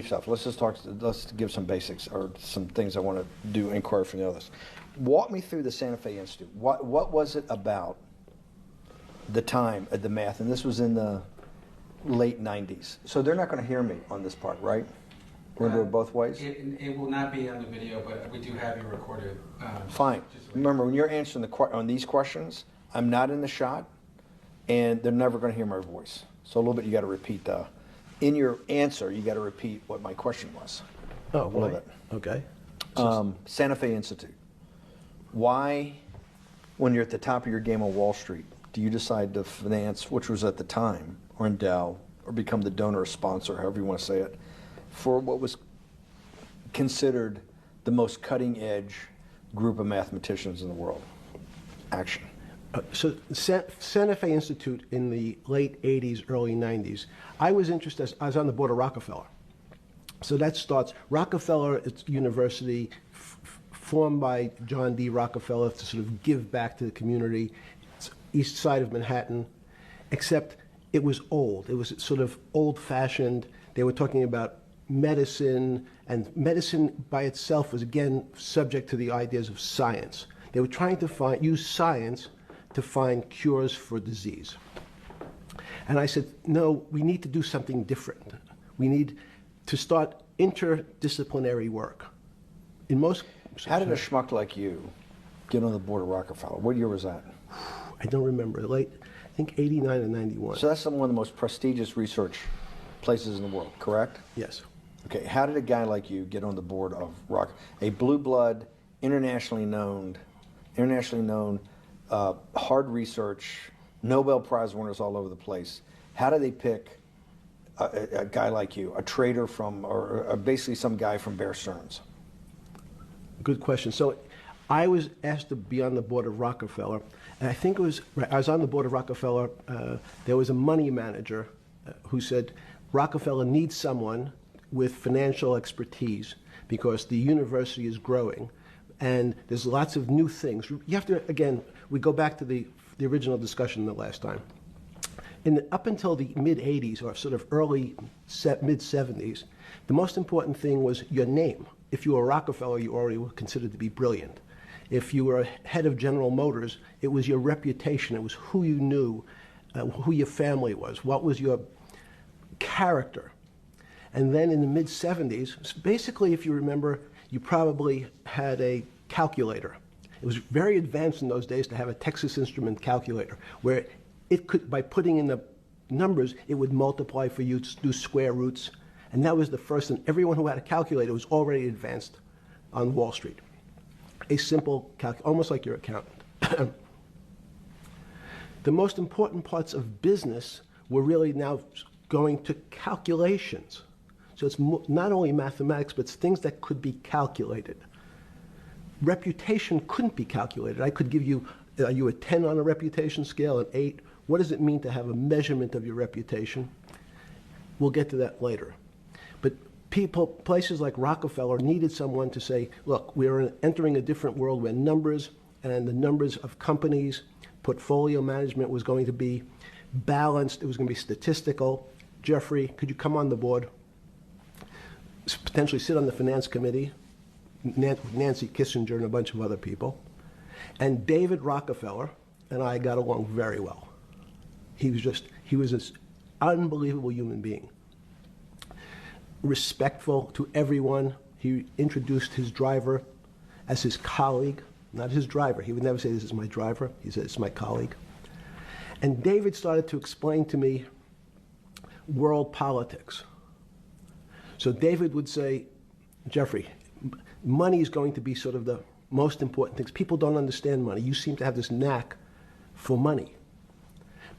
stuff. Let's just talk. Let's give some basics or some things I want to do inquiry from the others. Walk me through the Santa Fe Institute. What was it about the time at the math? And this was in the late 90s. So they're not going to hear me on this part, right? We're going to do it both ways? It will not be on the video, but we do have you recorded. Fine. Remember, when you're answering on these questions, I'm not in the shot, and they're never going to hear my voice. So a little bit you got to repeat. In your answer, you got to repeat what my question was. Oh, a little bit. Okay. Santa Fe Institute. Why, when you're at the top of your game on Wall Street, do you decide to finance, which was at the time, or endow, or become the donor or sponsor, however you want to say it, for what was considered the most cutting-edge group of mathematicians in the world? Action. So Santa Fe Institute in the late 80s, early 90s, I was interested, I was on the board of Rockefeller. So that starts, Rockefeller, it's university formed by John D. Rockefeller to sort of give back to the community. It's east side of Manhattan, except it was old. It was sort of old-fashioned. They were talking about medicine, and medicine by itself was, again, subject to the ideas of science. They were trying to use science to find cures for disease. And I said, no, we need to do something different. We need to start interdisciplinary work. In most... How did a schmuck like you get on the board of Rockefeller? What year was that? I don't remember. Late, I think 89 and 91. So that's one of the most prestigious research places in the world, correct? Yes. Okay, how did a guy like you get on the board of a blue blood, internationally known, hard research, Nobel Prize winners all over the place? How do they pick a guy like you, a trader from, or basically some guy from Bear Stearns? Good question. So I was asked to be on the board of Rockefeller, and I think it was, I was on the board of Rockefeller, there was a money manager who said, Rockefeller needs someone with financial expertise because the university is growing and there's lots of new things. You have to, again, we go back to the original discussion the last time. Up until the mid-'80s or sort of early mid-'70s, the most important thing was your name. If you were Rockefeller, you already were considered to be brilliant. If you were head of General Motors, it was your reputation. It was who you knew, who your family was, what was your character. And then in the mid-'70s, basically, if you remember, you probably had a calculator. It was very advanced in those days to have a Texas Instrument calculator, where it could, by putting in the numbers, it would multiply for you to do square roots. And that was the first, and everyone who had a calculator was already advanced on Wall Street. A simple calculator, almost like your accountant. The most important parts of business were really now going to calculations. So it's not only mathematics, but it's things that could be calculated. Reputation couldn't be calculated. I could give you, are you a 10 on a reputation scale, an 8? What does it mean to have a measurement of your reputation? We'll get to that later. But places like Rockefeller needed someone to say, look, we're entering a different world where numbers and the numbers of companies, portfolio management was going to be balanced, it was going to be statistical. Jeffrey, could you come on the board? Potentially sit on the finance committee, Nancy Kissinger and a bunch of other people. And David Rockefeller and I got along very well. He was an unbelievable human being. Respectful to everyone. He introduced his driver as his colleague, not his driver. He would never say, this is my driver. He said, it's my colleague. And David started to explain to me world politics. So David would say, Jeffrey, money is going to be sort of the most important things. People don't understand money. You seem to have this knack for money.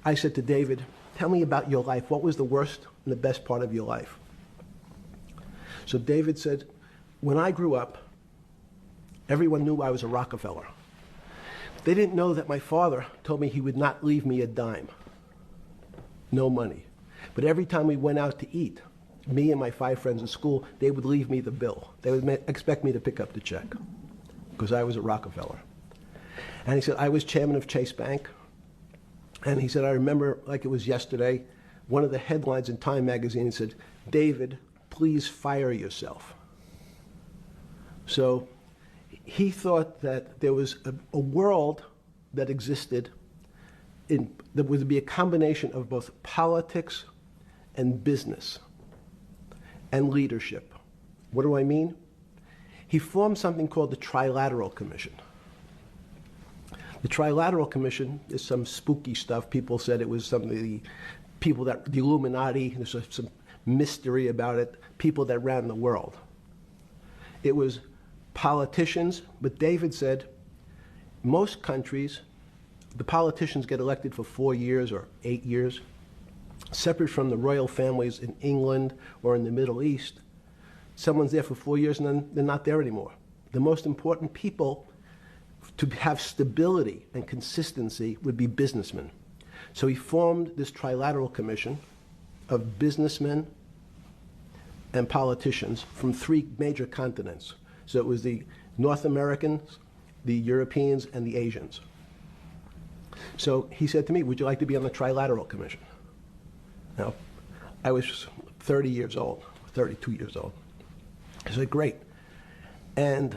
I said to David, tell me about your life. What was the worst and the best part of your life? So David said, when I grew up, everyone knew I was a Rockefeller. They didn't know that my father told me he would not leave me a dime. No money. But every time we went out to eat, me and my 5 friends in school, they would leave me the bill. They would expect me to pick up the check because I was a Rockefeller. And he said, I was chairman of Chase Bank. And he said, I remember like it was yesterday, one of the headlines in Time magazine said, David please fire yourself. So he thought that there was a world that existed that would be a combination of both politics and business and leadership. What do I mean? He formed something called the Trilateral Commission. The Trilateral Commission is some spooky stuff. People said it was something, the Illuminati, there's some mystery about it, people that ran the world. It was politicians, but David said most countries, the politicians get elected for 4 years or 8 years, separate from the royal families in England or in the Middle East. Someone's there for 4 years and then they're not there anymore. The most important people to have stability and consistency would be businessmen. So he formed this Trilateral Commission of businessmen and politicians from 3 major continents. So it was the North Americans, the Europeans, and the Asians. So he said to me, would you like to be on the Trilateral Commission? Now, I was 30 years old, 32 years old. I said, great. And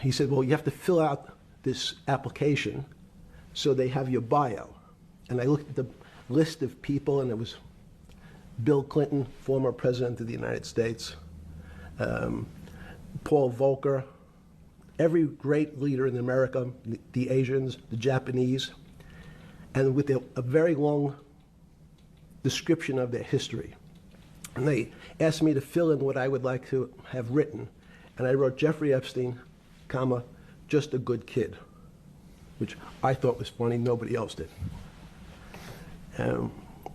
he said, well, you have to fill out this application so they have your bio. And I looked at the list of people, and it was Bill Clinton, former president of the United States, Paul Volcker, every great leader in America, the Asians, the Japanese, and with a very long description of their history. And they asked me to fill in what I would like to have written. And I wrote Jeffrey Epstein, comma, just a good kid, which I thought was funny, nobody else did.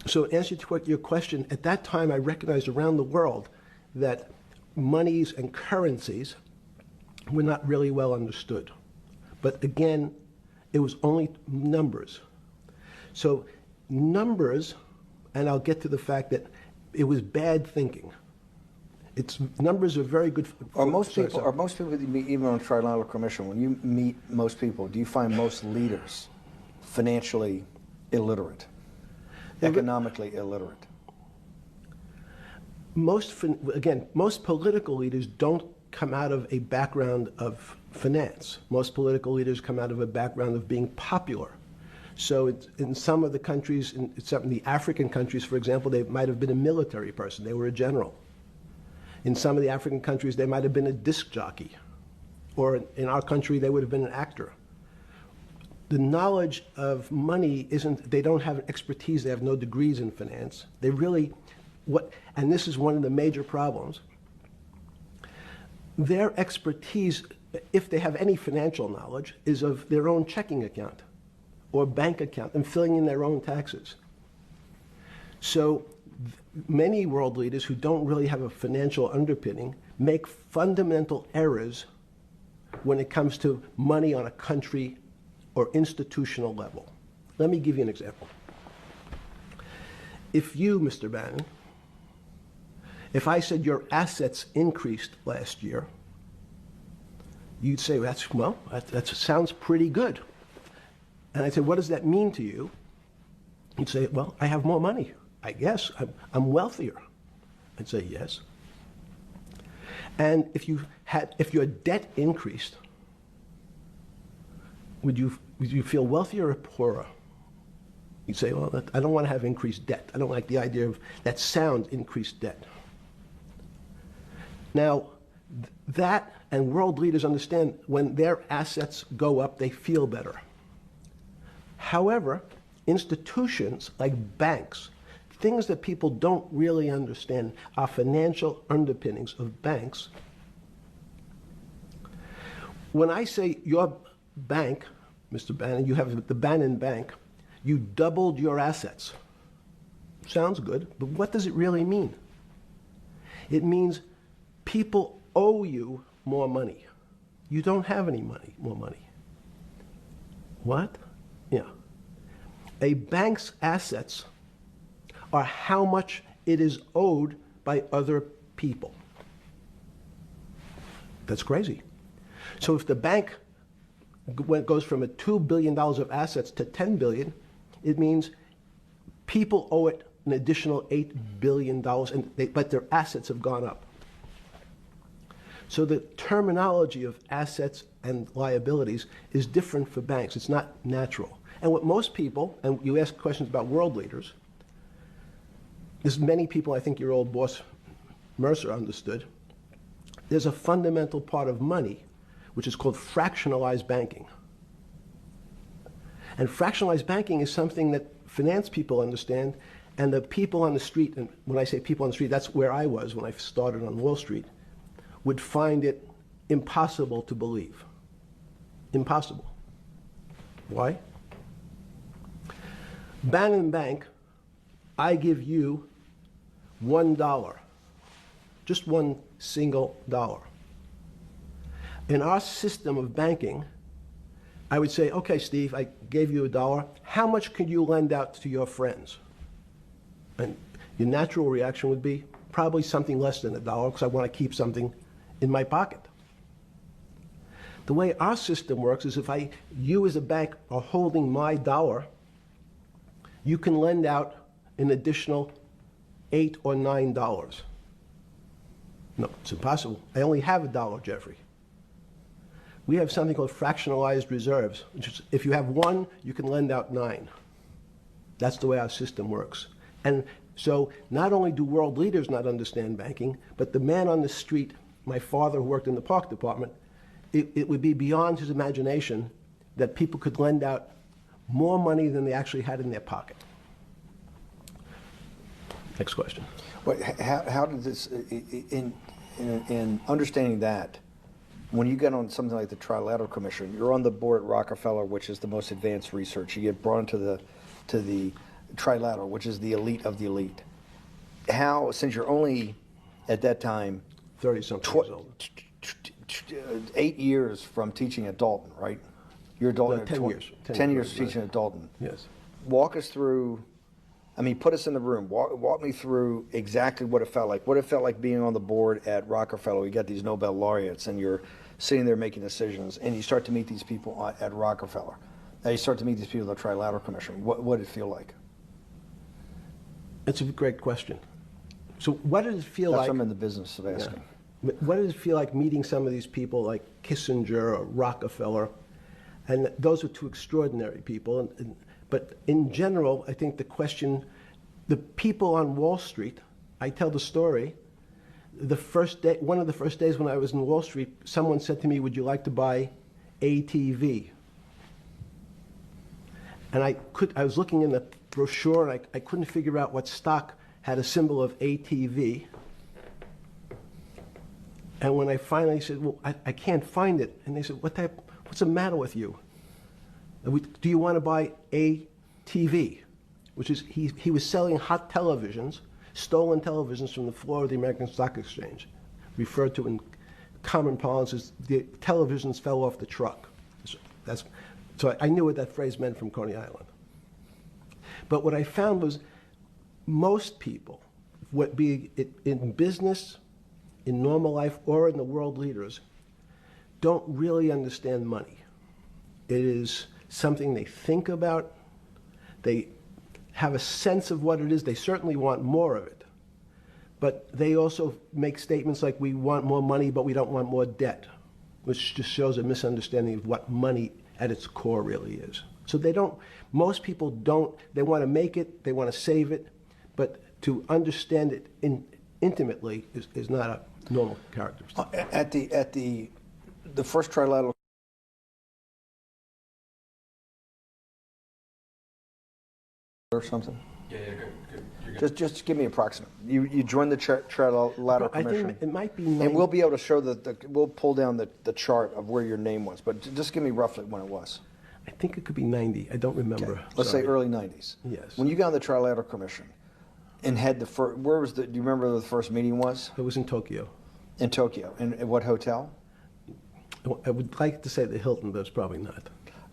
So in answer to your question, at that time I recognized around the world that monies and currencies were not really well understood. But again, it was only numbers. So numbers, and I'll get to the fact that it was bad thinking. Numbers are very good. Are most people that you meet, even on the Trilateral Commission, when you meet most people, do you find most leaders financially illiterate, economically illiterate? Most political leaders don't come out of a background of finance. Most political leaders come out of a background of being popular. So in some of the countries, in some of the African countries, for example, they might have been a military person. They were a general. In some of the African countries, they might have been a disc jockey. Or in our country, they would have been an actor. The knowledge of money they don't have expertise, they have no degrees in finance. They really, and this is one of the major problems, their expertise, if they have any financial knowledge, is of their own checking account or bank account and filling in their own taxes. So many world leaders who don't really have a financial underpinning make fundamental errors when it comes to money on a country or institutional level. Let me give you an example. If you, Mr. Bannon, if I said your assets increased last year, you'd say, that sounds pretty good. And I'd say, what does that mean to you? You'd say, well, I have more money. I guess I'm wealthier. I'd say yes. And if your debt increased, would you feel wealthier or poorer? You'd say, well, I don't want to have increased debt. I don't like the idea of that sound, increased debt. Now, that and world leaders understand when their assets go up, they feel better. However, institutions like banks, things that people don't really understand are financial underpinnings of banks. When I say your bank, Mr. Bannon, you have the Bannon Bank, you doubled your assets. Sounds good, but what does it really mean? It means people owe you more money. You don't have any more money. What? Yeah. A bank's assets are how much it is owed by other people. That's crazy. So if the bank goes from $2 billion of assets to $10 billion, it means people owe it an additional $8 billion, but their assets have gone up. So the terminology of assets and liabilities is different for banks. It's not natural. And what most people, and you ask questions about world leaders, there's many people, I think your old boss Mercer understood, there's a fundamental part of money which is called fractionalized banking. And fractionalized banking is something that finance people understand, and the people on the street, and when I say people on the street, that's where I was when I started on Wall Street, would find it impossible to believe. Impossible. Why? Bannon Bank, I give you $1, just one single dollar. In our system of banking, I would say, okay, Steve, I gave you $1. How much could you lend out to your friends? And your natural reaction would be probably something less than $1 because I want to keep something in my pocket. The way our system works is if you as a bank are holding my dollar, you can lend out an additional $8 or $9. No, it's impossible. I only have $1, Jeffrey. We have something called fractionalized reserves, which is if you have 1, you can lend out 9. That's the way our system works. And so not only do world leaders not understand banking, but the man on the street, my father who worked in the park department, it would be beyond his imagination that people could lend out more money than they actually had in their pocket. Next question. But how did this, in understanding that, when you get on something like the Trilateral Commission, you're on the board at Rockefeller, which is the most advanced research. You get brought into the Trilateral, which is the elite of the elite. How, since you're only at that time 30-something years old. 8 years from teaching at Dalton, right? You're a Dalton. No, 10 years. 10 years right. teaching at Dalton. Yes. Walk us through. I mean, put us in the room. Walk me through exactly what it felt like. What it felt like being on the board at Rockefeller. You got these Nobel laureates, and you're sitting there making decisions, and you start to meet these people at Rockefeller. Now you start to meet these people at the Trilateral Commission. What did it feel like? It's a great question. So what did it feel That's like? what I'm in the business of asking. Yeah. What did it feel like meeting some of these people like Kissinger or Rockefeller? And those were two extraordinary people. But in general, I think the question, the people on Wall Street, I tell the story, the first day, one of the first days when I was in Wall Street, someone said to me, would you like to buy ATV? And I was looking in the brochure, and I couldn't figure out what stock had a symbol of ATV. And when I finally said, well, I can't find it, and they said, what's the matter with you? Do you want to buy ATV? Which is, he was selling hot televisions, stolen televisions from the floor of the American Stock Exchange, referred to in common parlance as the televisions fell off the truck. So I knew what that phrase meant from Coney Island. But what I found was most people, be it in business, in normal life, or in the world leaders, don't really understand money. It is something they think about. They have a sense of what it is. They certainly want more of it. But they also make statements like, we want more money, but we don't want more debt, which just shows a misunderstanding of what money at its core really is. So most people don't, they want to make it, they want to save it, but to understand it intimately is not a normal characteristic. At the first Trilateral or something? Yeah, good. You're good. Just give me approximate. You joined the Trilateral I Commission. think it might be And we'll be able to show we'll pull down the chart of where your name was, but just give me roughly when it was. I think it could be 90. I don't remember. Okay. Let's say early 90s. Yes. When you got on the Trilateral Commission and had the first, do you remember where the first meeting was? It was in Tokyo. In Tokyo. And at what hotel? I would like to say the Hilton, but it's probably not.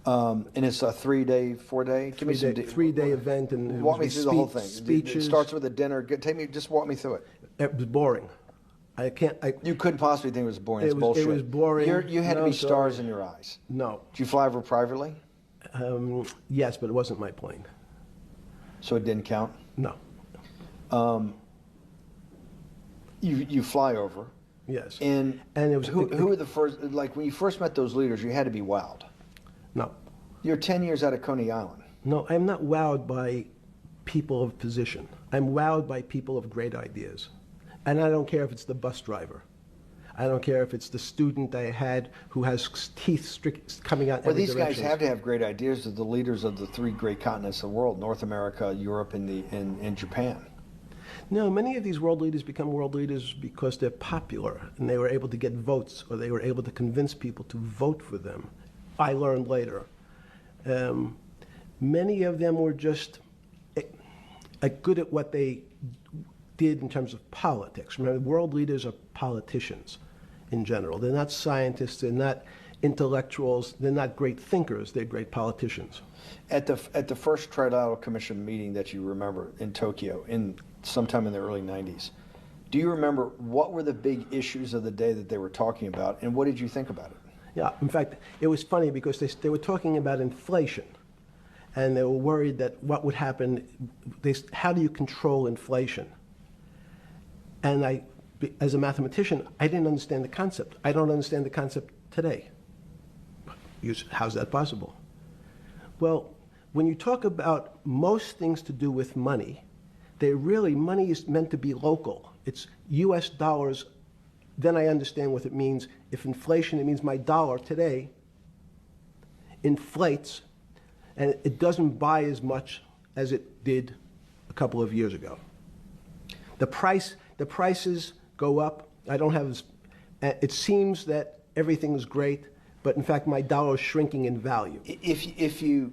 And it's a 3-day, 4-day? Give me some Three-day event, and walk me through the whole thing. Speeches. It starts with a dinner. Just walk me through it. It was boring. You couldn't possibly think it was boring. It's It bullshit. was boring. You had to be stars in your eyes. No. Did you fly over privately? Yes, but it wasn't my plane. So it didn't count? No. You fly over. Yes. And it was who were the first? Like when you first met those leaders, you had to be wowed. No. You're 10 years out of Coney Island. No, I'm not wowed by people of position. I'm wowed by people of great ideas. And I don't care if it's the bus driver. I don't care if it's the student I had who has teeth coming out Well, every these direction. guys have to have great ideas. They're the leaders of the three great continents of the world: North America, Europe, and Japan. No, many of these world leaders become world leaders because they're popular and they were able to get votes, or they were able to convince people to vote for them. I learned later. Many of them were just good at what they did in terms of politics. Remember, world leaders are politicians in general. They're not scientists, they're not intellectuals, they're not great thinkers, they're great politicians. At the first Trilateral Commission meeting that you remember in Tokyo, sometime in the early 90s, do you remember what were the big issues of the day that they were talking about, and what did you think about it? Yeah, in fact, it was funny because they were talking about inflation, and they were worried that what would happen, how do you control inflation? And as a mathematician, I didn't understand the concept. I don't understand the concept today. How's that possible? Well, when you talk about most things to do with money, money is meant to be local. It's US dollars. Then I understand what it means. If inflation, it means my dollar today inflates, and it doesn't buy as much as it did a couple of years ago. The prices go up. I don't have it seems that everything is great, but in fact my dollar is shrinking in value. If you,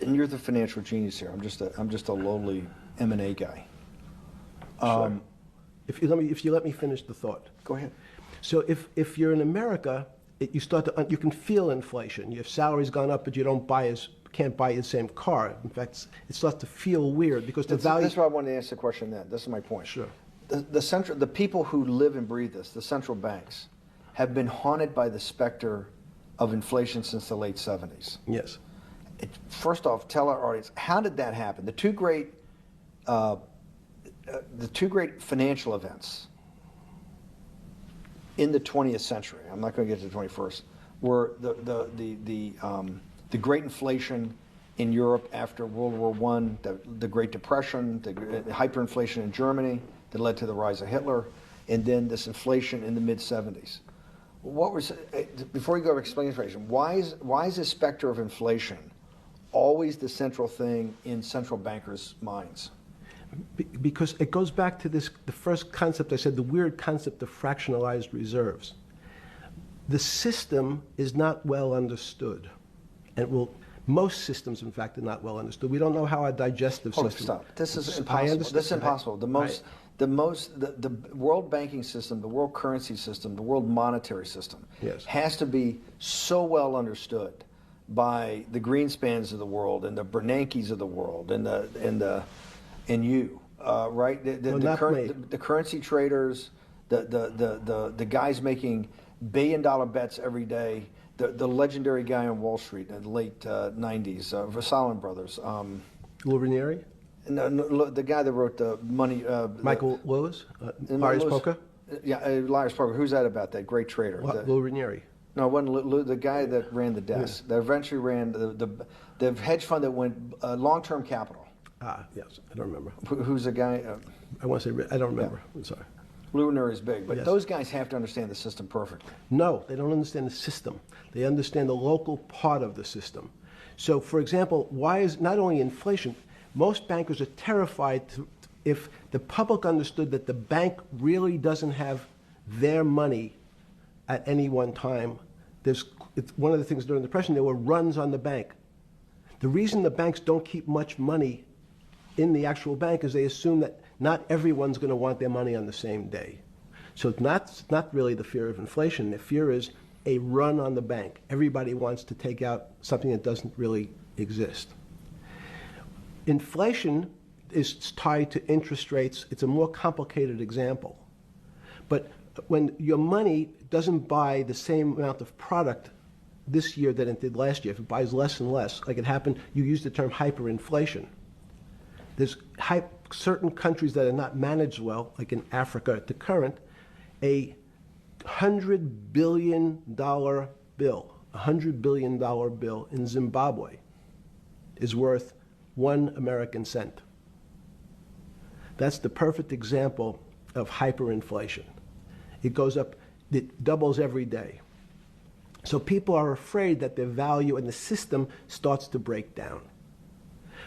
and you're the financial genius here. I'm just a lowly M&A guy. Sure. If you let me finish the thought. Go ahead. So if you're in America, you can feel inflation. Your salary's gone up, but you can't buy the same car. In fact, it starts to feel weird because the value. That's why I wanted to ask the question then. This is my point. Sure. The people who live and breathe this, the central banks, have been haunted by the specter of inflation since the late 70s. Yes. First off, tell our audience, how did that happen? The two great financial events in the 20th century, I'm not going to get to the 21st, were the Great Inflation in Europe after World War I, the Great Depression, the hyperinflation in Germany that led to the rise of Hitler, and then this inflation in the mid-70s. Before you go to explain inflation, why is the specter of inflation always the central thing in central bankers' minds? Because it goes back to the first concept I said, the weird concept of fractionalized reserves. The system is not well understood. And most systems, in fact, are not well understood. We don't know how our digestive system... Stop. This is impossible. This is impossible. The world banking system, the world currency system, the world monetary system has to be so well understood by the Greenspans of the world and the Bernankes of the world and you, right? The currency traders, the guys making billion-dollar bets every day, the legendary guy on Wall Street in the late 90s, Salomon Brothers. Lou Ranieri? No, the guy that wrote the money. Michael Lewis? Liar's Poker? Yeah, Liar's Poker. Who's that about? That great trader. Lou Ranieri. No, it wasn't Lou, the guy that ran the desk. That eventually ran the hedge fund that went long-term capital. Yes, I don't remember. Who's the guy? I want to say, I don't remember. I'm sorry. Lou Ranieri is big, but those guys have to understand the system perfectly. No, they don't understand the system. They understand the local part of the system. So, for example, why is not only inflation, most bankers are terrified if the public understood that the bank really doesn't have their money at any one time. It's one of the things during the Depression, there were runs on the bank. The reason the banks don't keep much money in the actual bank is they assume that not everyone's going to want their money on the same day. So it's not really the fear of inflation. The fear is a run on the bank. Everybody wants to take out something that doesn't really exist. Inflation is tied to interest rates. It's a more complicated example. But when your money doesn't buy the same amount of product this year than it did last year, if it buys less and less, like it happened, you used the term hyperinflation. There's certain countries that are not managed well, like in Africa at the current, A $100 billion bill, $100 billion bill in Zimbabwe is worth 1 American cent. That's the perfect example of hyperinflation. It goes up, it doubles every day. So people are afraid that their value in the system starts to break down.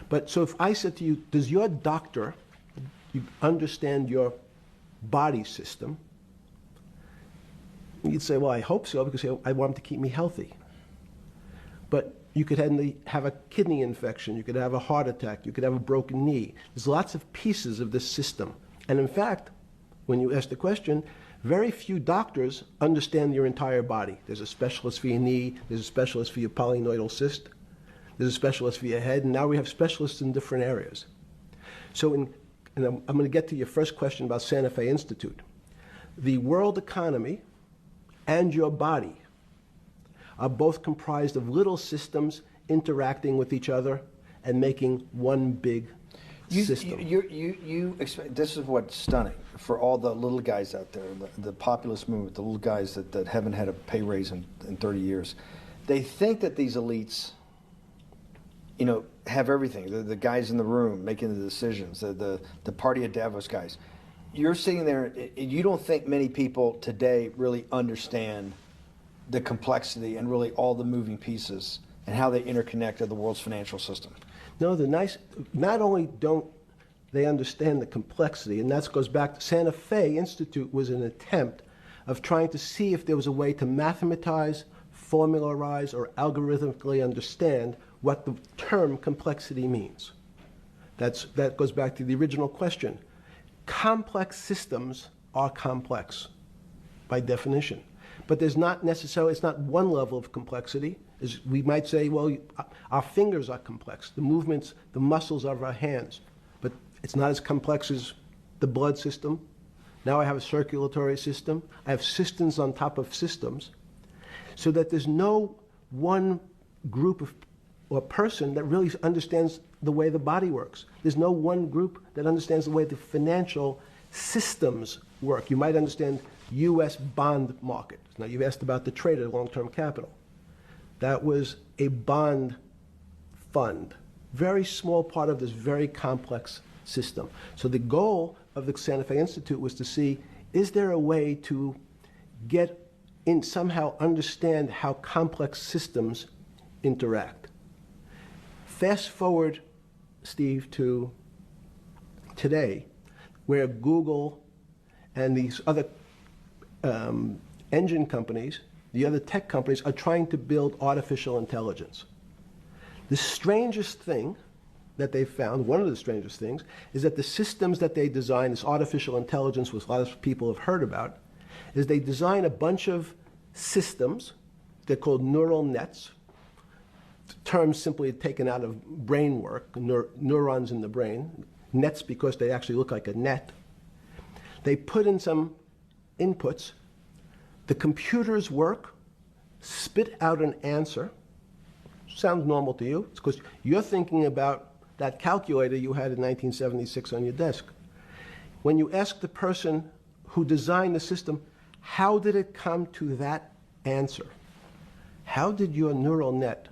But so if I said to you, does your doctor understand your body system? You'd say, well, I hope so, because I want him to keep me healthy. But you could have a kidney infection, you could have a heart attack, you could have a broken knee. There's lots of pieces of this system. And in fact, when you ask the question, very few doctors understand your entire body. There's a specialist for your knee, there's a specialist for your polynoidal cyst, there's a specialist for your head, and now we have specialists in different areas. So and I'm going to get to your first question about Santa Fe Institute. The world economy and your body are both comprised of little systems interacting with each other and making one big system. This is what's stunning for all the little guys out there, the populist movement, the little guys that haven't had a pay raise in 30 years. They think that these elites, have everything. The guys in the room making the decisions, the party at Davos guys. You're sitting there, you don't think many people today really understand the complexity and really all the moving pieces and how they interconnect to the world's financial system. No, not only don't they understand the complexity, and that goes back to Santa Fe Institute was an attempt of trying to see if there was a way to mathematize, formularize, or algorithmically understand what the term complexity means. That goes back to the original question. Complex systems are complex by definition. But there's not necessarily, it's not one level of complexity. As we might say, well, our fingers are complex, the movements, the muscles of our hands. But it's not as complex as the blood system. Now I have a circulatory system. I have systems on top of systems. So that there's no one group of or person that really understands the way the body works. There's no one group that understands the way the financial systems work. You might understand U.S. bond market. Now, you've asked about the trade of long-term capital. That was a bond fund, very small part of this very complex system. So the goal of the Santa Fe Institute was to see, is there a way to get in, somehow understand how complex systems interact? Fast forward, Steve, to today, where Google and these other engine companies, the other tech companies, are trying to build artificial intelligence. The strangest thing that they've found, one of the strangest things, is that the systems that they design, this artificial intelligence, which a lot of people have heard about, is they design a bunch of systems. They're called neural nets. The term's simply taken out of brain work, neurons in the brain. Nets because they actually look like a net. They put in some inputs. The computers work, spit out an answer. Sounds normal to you. It's because you're thinking about that calculator you had in 1976 on your desk. When you ask the person who designed the system, how did it come to that answer? How did your neural net,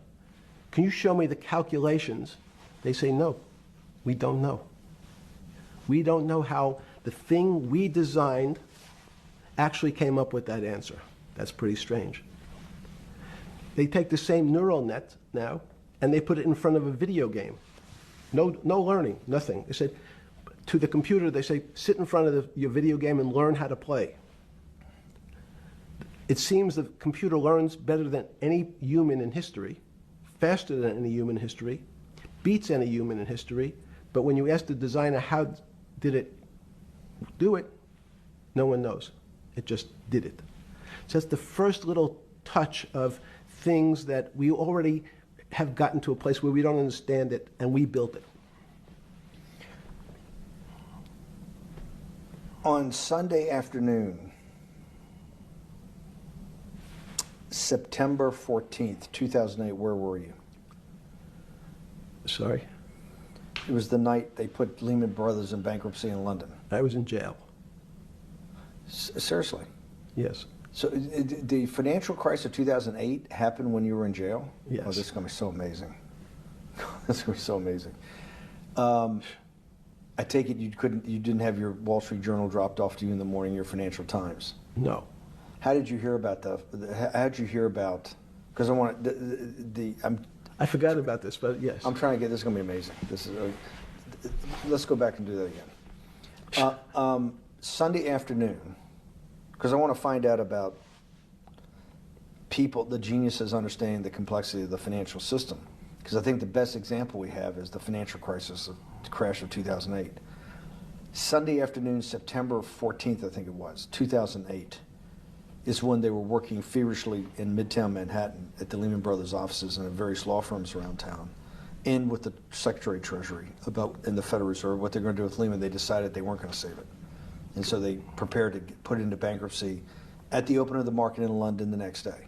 can you show me the calculations? They say, no, we don't know. We don't know how the thing we designed actually came up with that answer. That's pretty strange. They take the same neural net now and they put it in front of a video game. No learning, nothing. They said to the computer, they say, sit in front of your video game and learn how to play. It seems the computer learns better than any human in history, faster than any human in history, beats any human in history, but when you ask the designer how did it do it, no one knows. It just did it. So that's the first little touch of things that we already have gotten to a place where we don't understand it, and we built it. On Sunday afternoon, September 14th, 2008, where were you? Sorry? It was the night they put Lehman Brothers in bankruptcy in London. I was in jail. Seriously? Yes. So the financial crisis of 2008 happened when you were in jail? Yes. Oh, this is going to be so amazing. This is going to be so amazing. I take it you didn't have your Wall Street Journal dropped off to you in the morning, your Financial Times? No. How did you hear about how did you hear about, because I want I forgot about this, but yes. I'm trying to get, this is going to be amazing. This is, let's go back and do that again. Sunday afternoon, because I want to find out about people, the geniuses understanding the complexity of the financial system. Because I think the best example we have is the financial crisis, the crash of 2008. Sunday afternoon, September 14th, I think it was, 2008, is when they were working feverishly in Midtown Manhattan at the Lehman Brothers offices and at various law firms around town, and with the Secretary of Treasury and the Federal Reserve, what they're going to do with Lehman. They decided they weren't going to save it. And so they prepared to put it into bankruptcy at the open of the market in London the next day.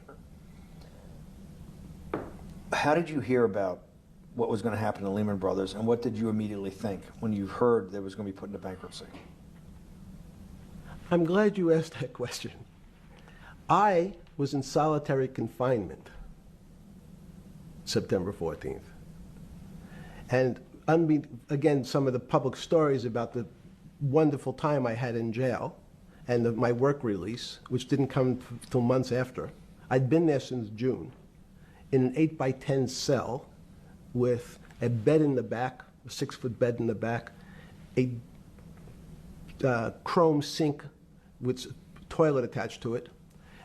How did you hear about what was going to happen to Lehman Brothers, and what did you immediately think when you heard that it was going to be put into bankruptcy? I'm glad you asked that question. I was in solitary confinement September 14th. And again, some of the public stories about the wonderful time I had in jail and my work release, which didn't come till months after. I'd been there since June in an 8x10 cell with a bed in the back, a 6-foot bed in the back, a chrome sink with a toilet attached to it,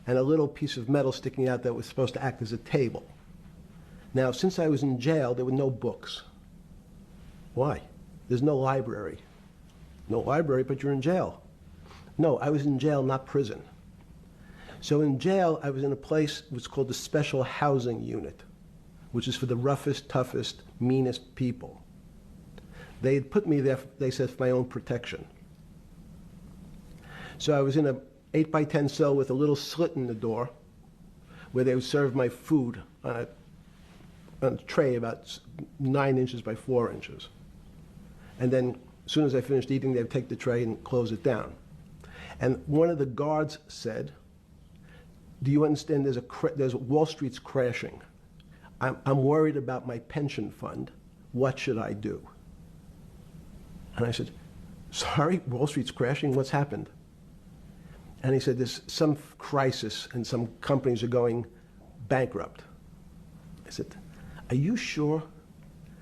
and a little piece of metal sticking out that was supposed to act as a table. Now, since I was in jail, there were no books. Why? There's no library. No library, but you're in jail. No, I was in jail, not prison. So in jail, I was in a place what's called the Special Housing Unit, which is for the roughest, toughest, meanest people. They had put me there, they said, for my own protection. So I was in a 8x10 cell with a little slit in the door where they would serve my food on a tray about 9 inches by 4 inches. And then as soon as I finished eating, they would take the tray and close it down. And one of the guards said, do you understand there's Wall Street's crashing. I'm worried about my pension fund. What should I do? And I said, sorry, Wall Street's crashing? What's happened? And he said, there's some crisis and some companies are going bankrupt. I said, are you sure?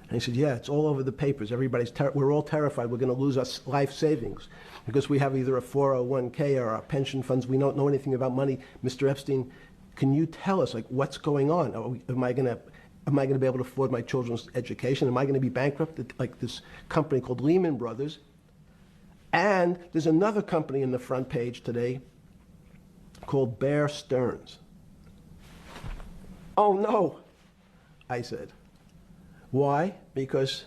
And he said, yeah, it's all over the papers. We're all terrified we're going to lose our life savings because we have either a 401k or our pension funds. We don't know anything about money. Mr. Epstein, can you tell us, like, what's going on? Am I going to be able to afford my children's education? Am I going to be bankrupt like this company called Lehman Brothers? And there's another company in the front page today called Bear Stearns. Oh, no, I said. Why? Because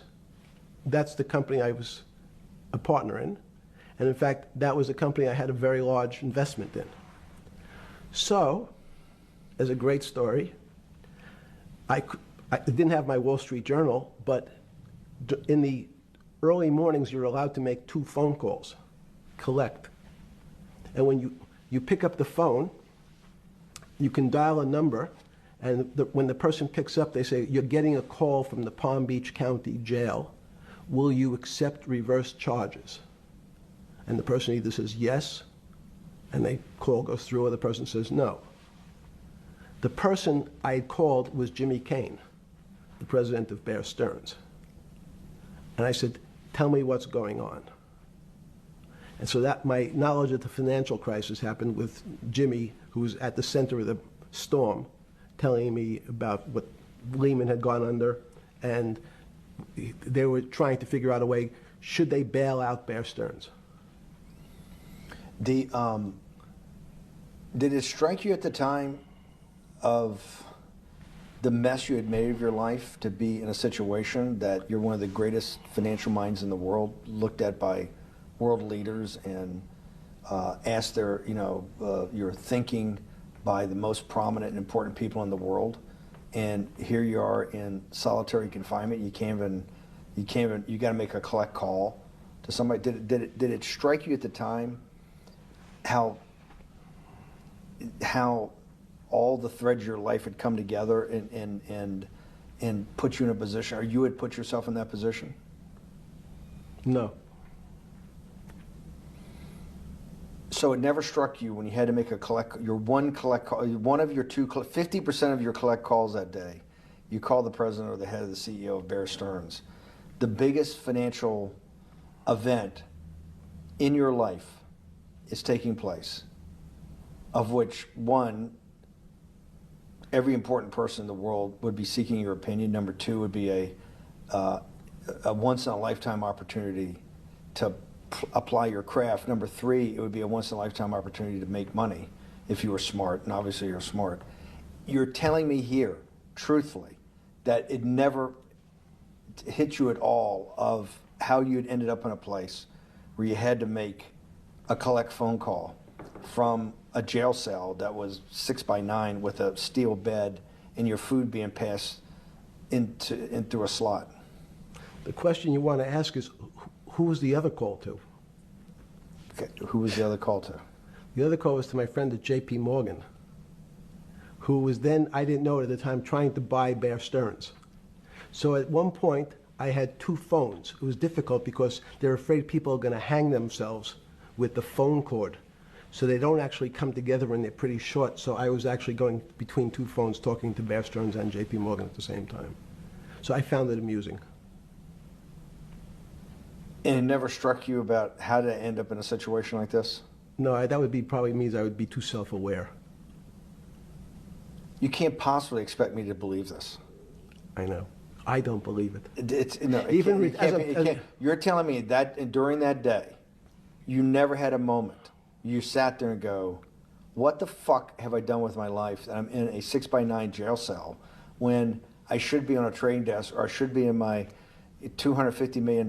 that's the company I was a partner in. And in fact, that was a company I had a very large investment in. So, as a great story, I didn't have my Wall Street Journal, but in the early mornings, you're allowed to make 2 phone calls, collect. And when you pick up the phone, you can dial a number, and when the person picks up, they say, you're getting a call from the Palm Beach County Jail. Will you accept reverse charges? And the person either says yes, and the call goes through, or the person says no. The person I had called was Jimmy Kane, the president of Bear Stearns. And I said, tell me what's going on. And so that my knowledge of the financial crisis happened with Jimmy, who was at the center of the storm, telling me about what Lehman had gone under, and they were trying to figure out a way, should they bail out Bear Stearns? Did it strike you at the time of the mess you had made of your life to be in a situation that you're one of the greatest financial minds in the world, looked at by world leaders and asked your thinking by the most prominent and important people in the world, and here you are in solitary confinement. You got to make a collect call to somebody. Did it strike you at the time how how all the threads of your life had come together and put you in a position, or you had put yourself in that position? No. So it never struck you when you had to make one of your 50% of your collect calls that day, you called the president or the head of the CEO of Bear Stearns. The biggest financial event in your life is taking place, of which one, every important person in the world would be seeking your opinion. Number two would be a once-in-a-lifetime opportunity to apply your craft. Number three, it would be a once-in-a-lifetime opportunity to make money if you were smart, and obviously you're smart. You're telling me here, truthfully, that it never hit you at all of how you'd ended up in a place where you had to make a collect phone call from a jail cell that was 6x9 with a steel bed and your food being passed in through a slot. The question you want to ask is, who was the other call to? Okay. Who was the other call to? The other call was to my friend at J.P. Morgan, who was then, I didn't know it at the time, trying to buy Bear Stearns. So at one point, I had two phones. It was difficult because they're afraid people are going to hang themselves with the phone cord. So they don't actually come together and they're pretty short. So I was actually going between two phones talking to Bear Stearns and J.P. Morgan at the same time. So I found it amusing. And it never struck you about how to end up in a situation like this? No, that would be probably means I would be too self-aware. You can't possibly expect me to believe this. I know. I don't believe it. You're telling me that during that day, you never had a moment. You sat there and go, what the fuck have I done with my life that I'm in a 6x9 jail cell when I should be on a trading desk or I should be in my $250 million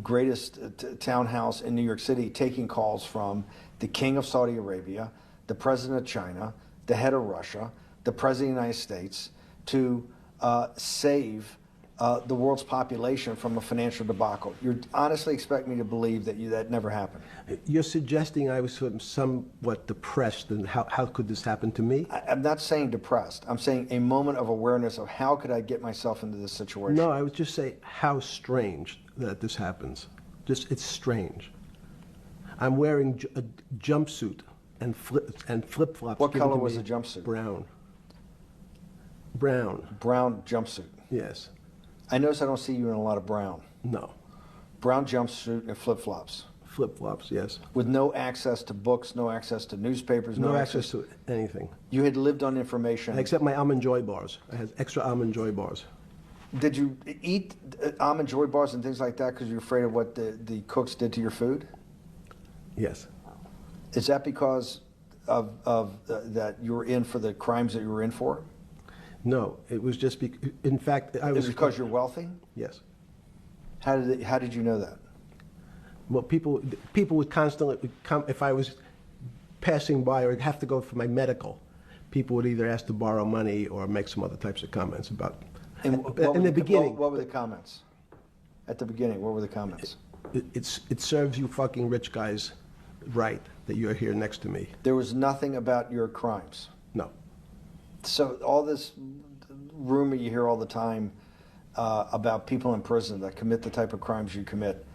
greatest townhouse in New York City taking calls from the king of Saudi Arabia, the president of China, the head of Russia, the president of the United States to save the world's population from a financial debacle. You honestly expect me to believe that that never happened? You're suggesting I was sort of somewhat depressed, and how could this happen to me? I'm not saying depressed. I'm saying a moment of awareness of how could I get myself into this situation. No, I would just say how strange that this happens. It's strange. I'm wearing a jumpsuit and flip-flops. What color was the jumpsuit? Brown. Brown. Brown jumpsuit. Yes. I notice I don't see you in a lot of brown. No. Brown jumpsuit and flip-flops. Flip-flops, yes. With no access to books, no access to newspapers, no access to anything. You had lived on information. Except my Almond Joy bars. I had extra Almond Joy bars. Did you eat Almond Joy bars and things like that because you're afraid of what the cooks did to your food? Yes. Is that because of that you were in for the crimes that you were in for? No, it was just in fact, I was. Is it because you're wealthy? Yes. How did you know that? Well, people would constantly come if I was passing by or have to go for my medical. People would either ask to borrow money or make some other types of comments about. In the beginning, what were the comments? At the beginning, what were the comments? It serves you fucking rich guys right that you're here next to me. There was nothing about your crimes. No. So all this rumor you hear all the time about people in prison that commit the type of crimes you commit,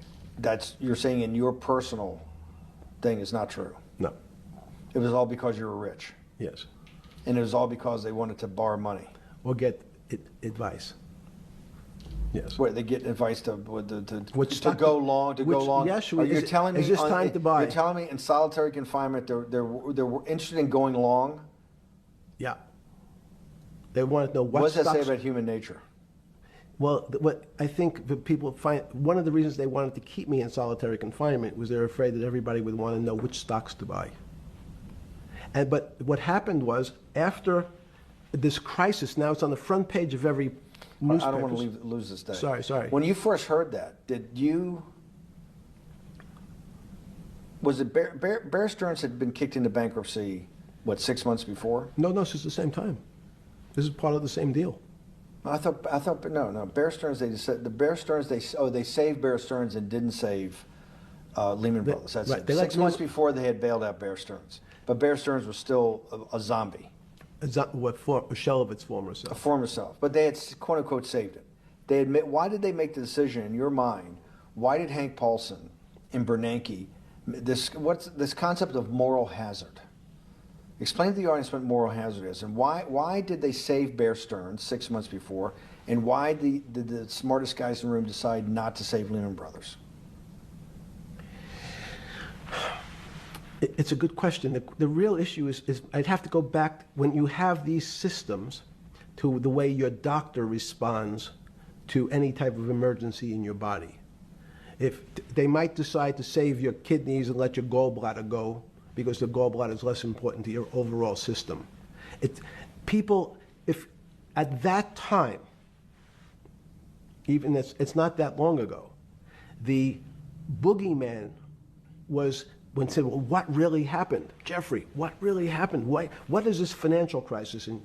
you're saying in your personal thing is not true. No. It was all because you were rich. Yes. And it was all because they wanted to borrow money. Or get advice. Yes. Where they get advice to go long. Yes. You're telling me is this time to buy? You're telling me in solitary confinement they were interested in going long. Yeah. They want to know what does that say about human nature? Well, what I think the people find, one of the reasons they wanted to keep me in solitary confinement was they're afraid that everybody would want to know which stocks to buy. But what happened was, after this crisis, now it's on the front page of every newspaper. I don't want to lose this day. Sorry. When you first heard that, was it Bear Stearns had been kicked into bankruptcy, 6 months before? No, this is the same time. This is part of the same deal. I thought no. Bear Stearns, they saved Bear Stearns and didn't save Lehman Brothers. That's right. it. 6 months before they had bailed out Bear Stearns. But Bear Stearns was still a zombie, A shell of its former a self. former self. But they had, quote unquote, saved it. They admit. Why did they make the decision in your mind? Why did Hank Paulson and Bernanke, what's this concept of moral hazard? Explain to the audience what moral hazard is, and why did they save Bear Stearns 6 months before, and why did the smartest guys in the room decide not to save Lehman Brothers? It's a good question. The real issue is I'd have to go back when you have these systems to the way your doctor responds to any type of emergency in your body. If they might decide to save your kidneys and let your gallbladder go because the gallbladder is less important to your overall system. People, if at that time, even it's not that long ago, the boogeyman was when said, well, what really happened? Jeffrey, what really happened? What is this financial crisis? And,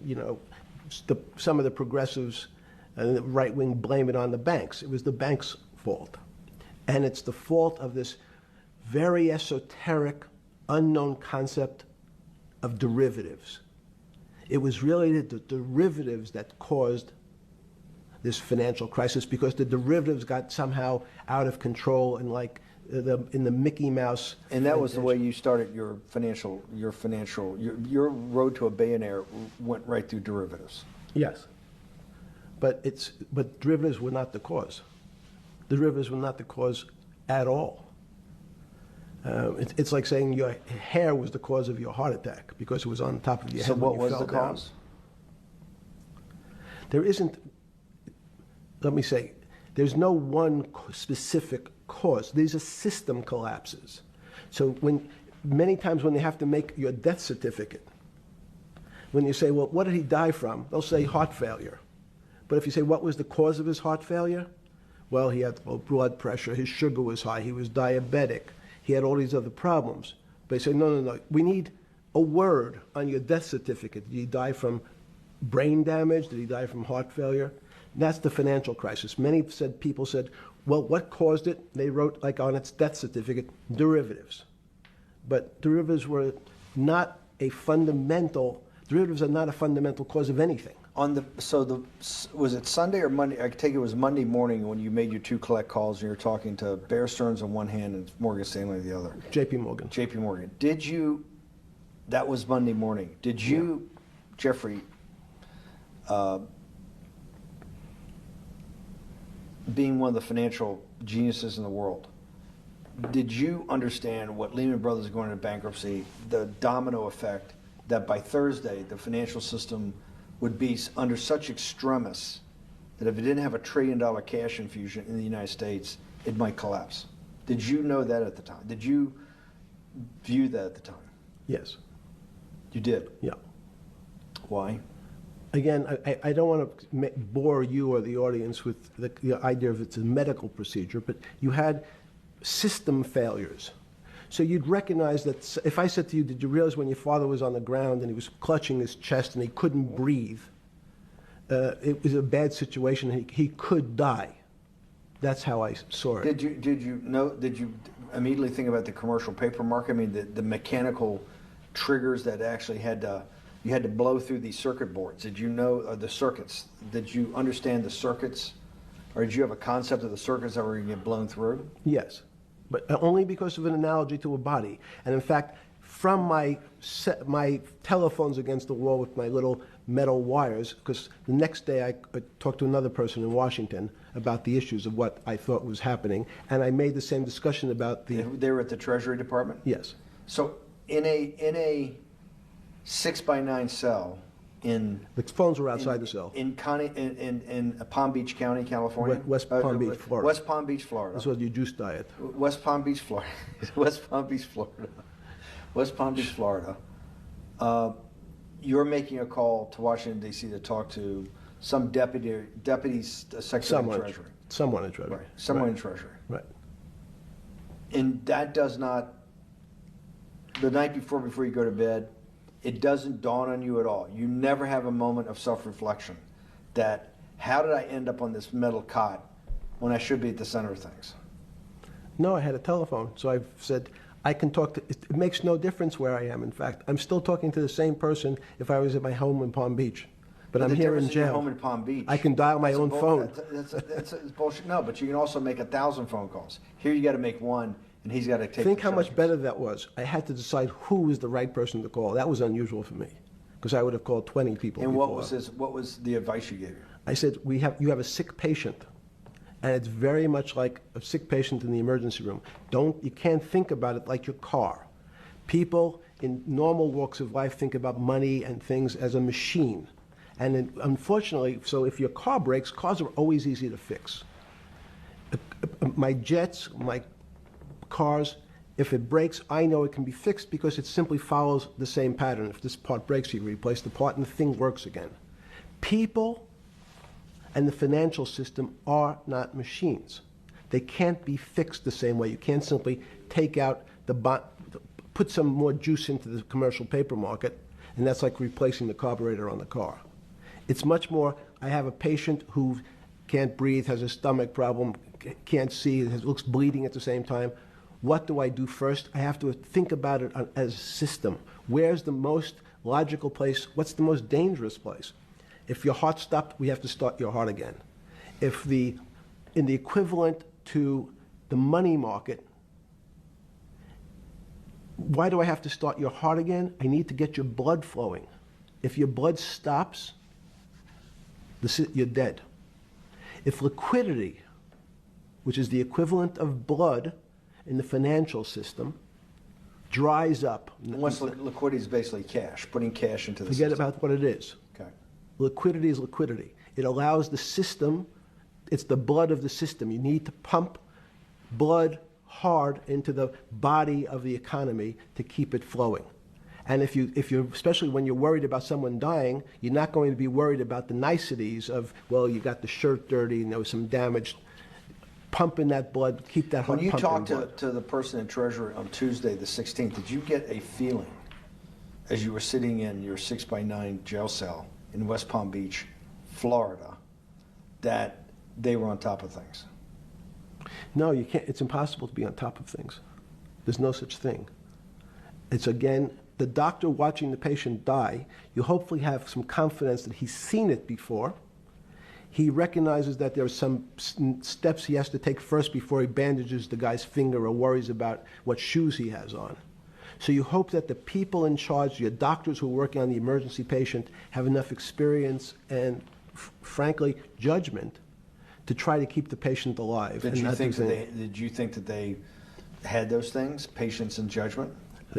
some of the progressives and the right wing blame it on the banks. It was the banks' fault. And it's the fault of this very esoteric, unknown concept of derivatives. It was really the derivatives that caused this financial crisis because the derivatives got somehow out of control and in the Mickey Mouse. And that was the way you started your road to a billionaire went right through derivatives. Yes. But derivatives were not the cause. Derivatives were not the cause at all. It's like saying your hair was the cause of your heart attack because it was on top of your head. So what when you was fell the down. cause? There isn't, let me say, there's no one specific cause. These are system collapses. So many times when they have to make your death certificate, when you say, well, what did he die from? They'll say heart failure. But if you say, what was the cause of his heart failure? Well, he had low blood pressure, his sugar was high, he was diabetic, he had all these other problems. But they say, no, we need a word on your death certificate. Did he die from brain damage? Did he die from heart failure? That's the financial crisis. Many people said, well, what caused it? They wrote, like on its death certificate, derivatives. But derivatives are not a fundamental cause of anything. Was it Sunday or Monday? I take it was Monday morning when you made your two collect calls and you were talking to Bear Stearns on one hand and Morgan Stanley on the other. J.P. Morgan. J.P. Morgan. That was Monday morning. Did you, Jeffrey, being one of the financial geniuses in the world, did you understand what Lehman Brothers going into bankruptcy, the domino effect, that by Thursday the financial system would be under such extremis that if it didn't have $1 trillion cash infusion in the United States, it might collapse? Did you know that at the time? Did you view that at the time? Yes. You did? Yeah. Why? Again, I don't want to bore you or the audience with the idea of it's a medical procedure, but you had system failures. So you'd recognize that if I said to you, did you realize when your father was on the ground and he was clutching his chest and he couldn't breathe, it was a bad situation, he could die. That's how I saw it. Did you immediately think about the commercial paper market? I mean, the mechanical triggers that actually you had to blow through these circuit boards. Did you know the circuits? Did you understand the circuits? Or did you have a concept of the circuits that were going to get blown through? Yes, but only because of an analogy to a body. And in fact, from my telephones against the wall with my little metal wires, because the next day I talked to another person in Washington about the issues of what I thought was happening, and I made the same discussion about the... They were at the Treasury Department? Yes. So in a 6x9 cell in... The phones were outside the cell. In Palm Beach County, California? West Palm Beach, Florida. West Palm Beach, Florida. This was your juice diet. West Palm Beach, Florida. West Palm Beach, Florida. West Palm Beach, Florida. You're making a call to Washington, D.C. to talk to some deputy secretary of Treasury. Someone in Treasury. Right. Someone in Treasury. Right. And that does not, the night before you go to bed, it doesn't dawn on you at all. You never have a moment of self-reflection that, how did I end up on this metal cot when I should be at the center of things? No, I had a telephone. So I said, I can talk to, it makes no difference where I am, in fact. I'm still talking to the same person if I was at my home in Palm Beach. But I'm the here in difference in your jail. home in Palm Beach. I can dial my own phone. That's bullshit. No, but you can also make 1,000 phone calls. Here you got to make one, and he's got to take. Think the how much shotguns. better that was. I had to decide who was the right person to call. That was unusual for me, because I would have called 20 people. And before. what was the advice you gave him? I said, you have a sick patient, and it's very much like a sick patient in the emergency room. You can't think about it like your car. People in normal walks of life think about money and things as a machine. And unfortunately, so if your car breaks, cars are always easy to fix. My jets, my cars, if it breaks, I know it can be fixed because it simply follows the same pattern. If this part breaks, you replace the part and the thing works again. People and the financial system are not machines. They can't be fixed the same way. You can't simply take out put some more juice into the commercial paper market, and that's like replacing the carburetor on the car. It's much more, I have a patient who can't breathe, has a stomach problem, can't see, looks bleeding at the same time. What do I do first? I have to think about it as a system. Where's the most logical place? What's the most dangerous place? If your heart stopped, we have to start your heart again. In the equivalent to the money market, why do I have to start your heart again? I need to get your blood flowing. If your blood stops, you're dead. If liquidity, which is the equivalent of blood in the financial system, dries up. Liquidity is basically cash, putting cash into the Forget system. about what it is. Okay. Liquidity is liquidity. It allows the system, it's the blood of the system. You need to pump blood hard into the body of the economy to keep it flowing. And if you're, especially when you're worried about someone dying, you're not going to be worried about the niceties of, well, you got the shirt dirty and there was some damage. Pumping that blood, keep that heart When you pumping talked to the person in Treasury on Tuesday, the 16th, did you get a feeling as you were sitting in your 6x9 jail cell in West Palm Beach, Florida, that they were on top of things? No, you can't. It's impossible to be on top of things. There's no such thing. It's, again, the doctor watching the patient die. You hopefully have some confidence that he's seen it before. He recognizes that there are some steps he has to take first before he bandages the guy's finger or worries about what shoes he has on. So you hope that the people in charge, your doctors who are working on the emergency patient, have enough experience and, frankly, judgment to try to keep the patient alive. Did you think that they had those things, patience and judgment?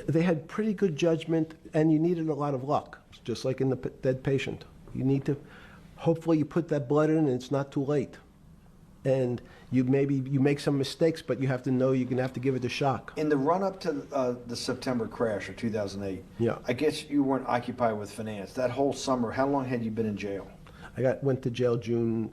They had pretty good judgment, and you needed a lot of luck, just like in the dead patient. You need to, hopefully you put that blood in and it's not too late. And you make some mistakes, but you have to know you're going to have to give it a shock. In the run-up to the September crash of 2008, yeah. I guess you weren't occupied with finance. That whole summer, how long had you been in jail? Went to jail June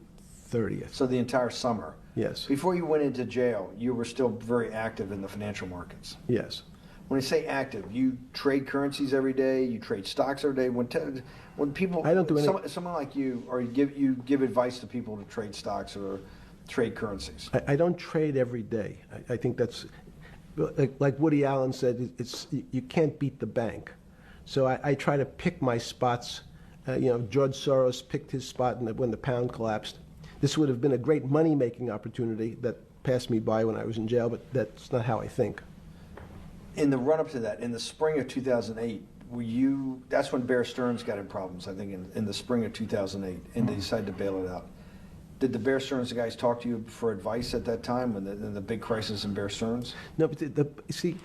30th. So the entire summer? Yes. Before you went into jail, you were still very active in the financial markets? Yes. When I say active, you trade currencies every day, you trade stocks every day. When people, I don't do any. Someone like you, or you give advice to people to trade stocks or trade currencies. I don't trade every day. I think that's, like Woody Allen said, you can't beat the bank. So I try to pick my spots. George Soros picked his spot when the pound collapsed. This would have been a great money-making opportunity that passed me by when I was in jail, but that's not how I think. In the run-up to that, in the spring of 2008, that's when Bear Stearns got in problems, I think, in the spring of 2008, and they decided to bail it out. Did the Bear Stearns guys talk to you for advice at that time, when the big crisis in Bear Stearns? No, but see,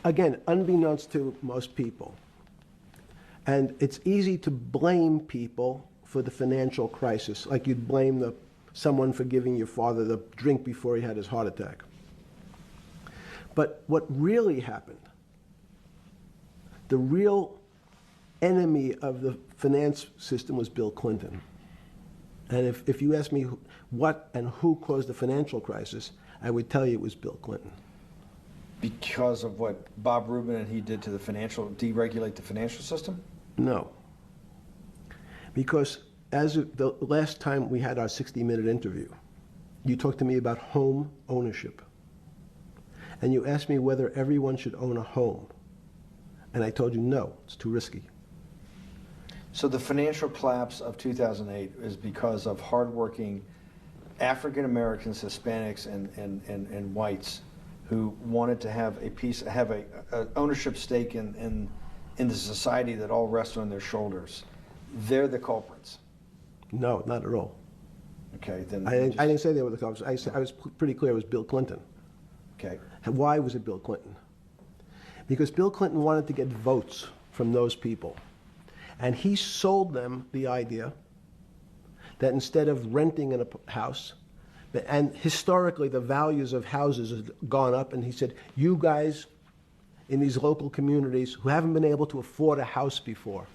again, unbeknownst to most people, and it's easy to blame people for the financial crisis, like you'd blame someone for giving your father the drink before he had his heart attack. But what really happened, the real enemy of the finance system was Bill Clinton. And if you ask me what and who caused the financial crisis, I would tell you it was Bill Clinton. Because of what Bob Rubin and he did to deregulate the financial system? No. Because as of the last time we had our 60-minute interview, you talked to me about home ownership. and you asked me whether everyone should own a home. And I told you, no, it's too risky. So the financial collapse of 2008 is because of hardworking African Americans, Hispanics, and whites who wanted to have a ownership stake in the society that all rests on their shoulders. They're the culprits. No, not at all. Okay, then I didn't say they were the culprits. I was pretty clear it was Bill Clinton. Okay. And why was it Bill Clinton? Because Bill Clinton wanted to get votes from those people. And he sold them the idea that instead of renting in a house, and historically the values of houses have gone up, and he said, you guys in these local communities who haven't been able to afford a house before,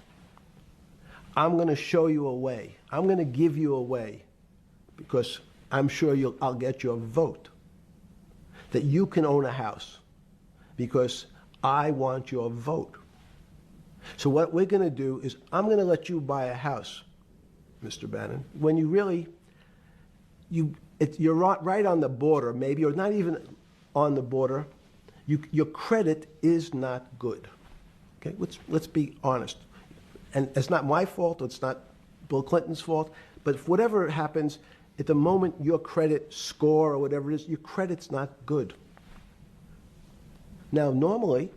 I'm going to show you a way. I'm going to give you a way, because I'm sure I'll get your vote, that you can own a house, because I want your vote. So what we're going to do is I'm going to let you buy a house, Mr. Bannon, when you really, you're right on the border, maybe, or not even on the border. Your credit is not good. Okay, let's be honest. And it's not my fault, it's not Bill Clinton's fault, but if whatever happens, at the moment your credit score or whatever it is, your credit's not good. Now, normally,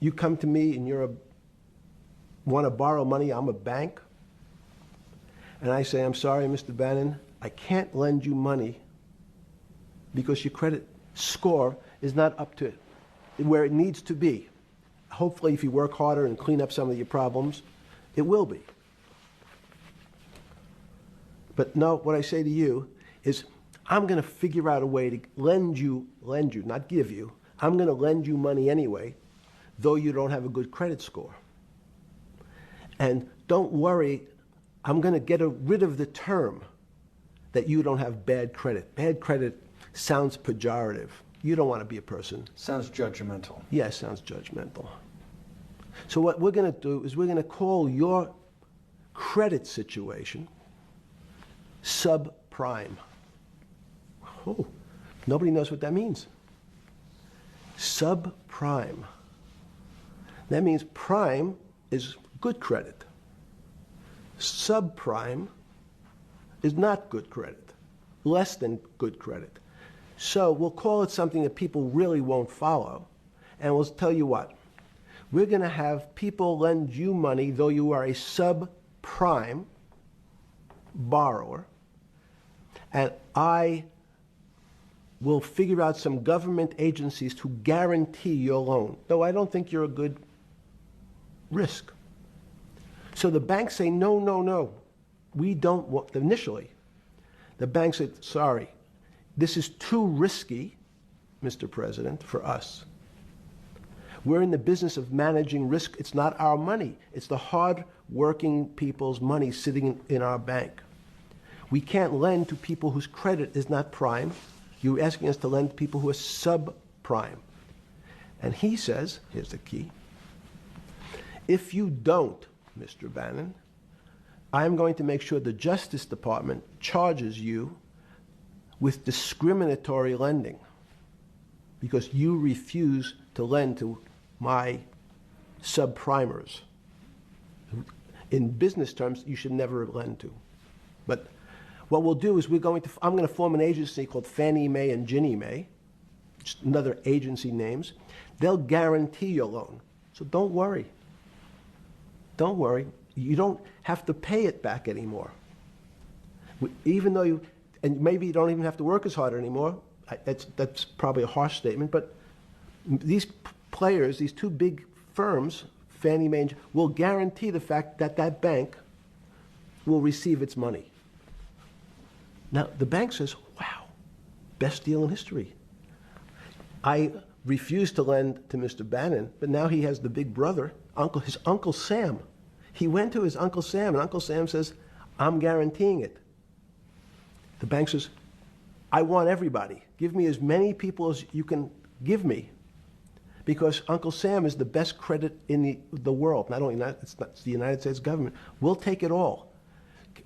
you come to me and want to borrow money, I'm a bank, and I say, I'm sorry, Mr. Bannon, I can't lend you money because your credit score is not up to where it needs to be. Hopefully, if you work harder and clean up some of your problems, it will be. But no, what I say to you is, I'm going to figure out a way to lend you, not give you. I'm going to lend you money anyway, though you don't have a good credit score. And don't worry, I'm going to get rid of the term that you don't have bad credit. Bad credit sounds pejorative. You don't want to be a person. Sounds judgmental. Yes, sounds judgmental. So what we're going to do is we're going to call your credit situation subprime. Oh, nobody knows what that means. Subprime. That means prime is good credit. Subprime is not good credit, less than good credit. So we'll call it something that people really won't follow, and we'll tell you what. We're going to have people lend you money, though you are a subprime borrower, and I will figure out some government agencies to guarantee your loan, though I don't think you're a good risk. So the banks say, no, no, no, we don't want, initially, the bank said, sorry, this is too risky, Mr. President, for us. We're in the business of managing risk. It's not our money. It's the hard-working people's money sitting in our bank. We can't lend to people whose credit is not prime. You're asking us to lend to people who are subprime. And he says, here's the key, if you don't, Mr. Bannon, I'm going to make sure the Justice Department charges you with discriminatory lending because you refuse to lend to my subprimers. In business terms, you should never lend to. But what we'll do is I'm going to form an agency called Fannie Mae and Ginnie Mae, just another agency names. They'll guarantee your loan. So don't worry. Don't worry. You don't have to pay it back anymore. Even though and maybe you don't even have to work as hard anymore. That's probably a harsh statement, but these players, these two big firms, Fannie Mae, will guarantee the fact that that bank will receive its money. Now, the bank says, wow, best deal in history. I refused to lend to Mr. Bannon, but now he has the big brother, his Uncle Sam. He went to his Uncle Sam, and Uncle Sam says, I'm guaranteeing it. The bank says, I want everybody. Give me as many people as you can give me, because Uncle Sam is the best credit in the world. Not only that, it's the United States government. We'll take it all.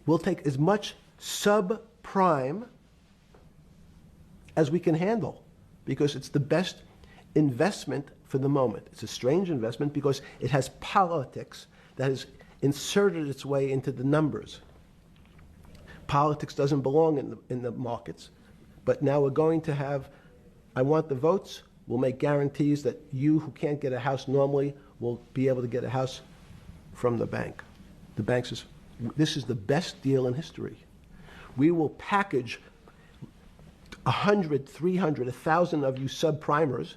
We'll take as much subprime as we can handle. because it's the best investment for the moment. It's a strange investment because it has politics that has inserted its way into the numbers. Politics doesn't belong in the markets, but now we're going to have, I want the votes, we'll make guarantees that you who can't get a house normally will be able to get a house from the bank. The bank says, this is the best deal in history. We will package 100, 300, 1,000 of you subprimers,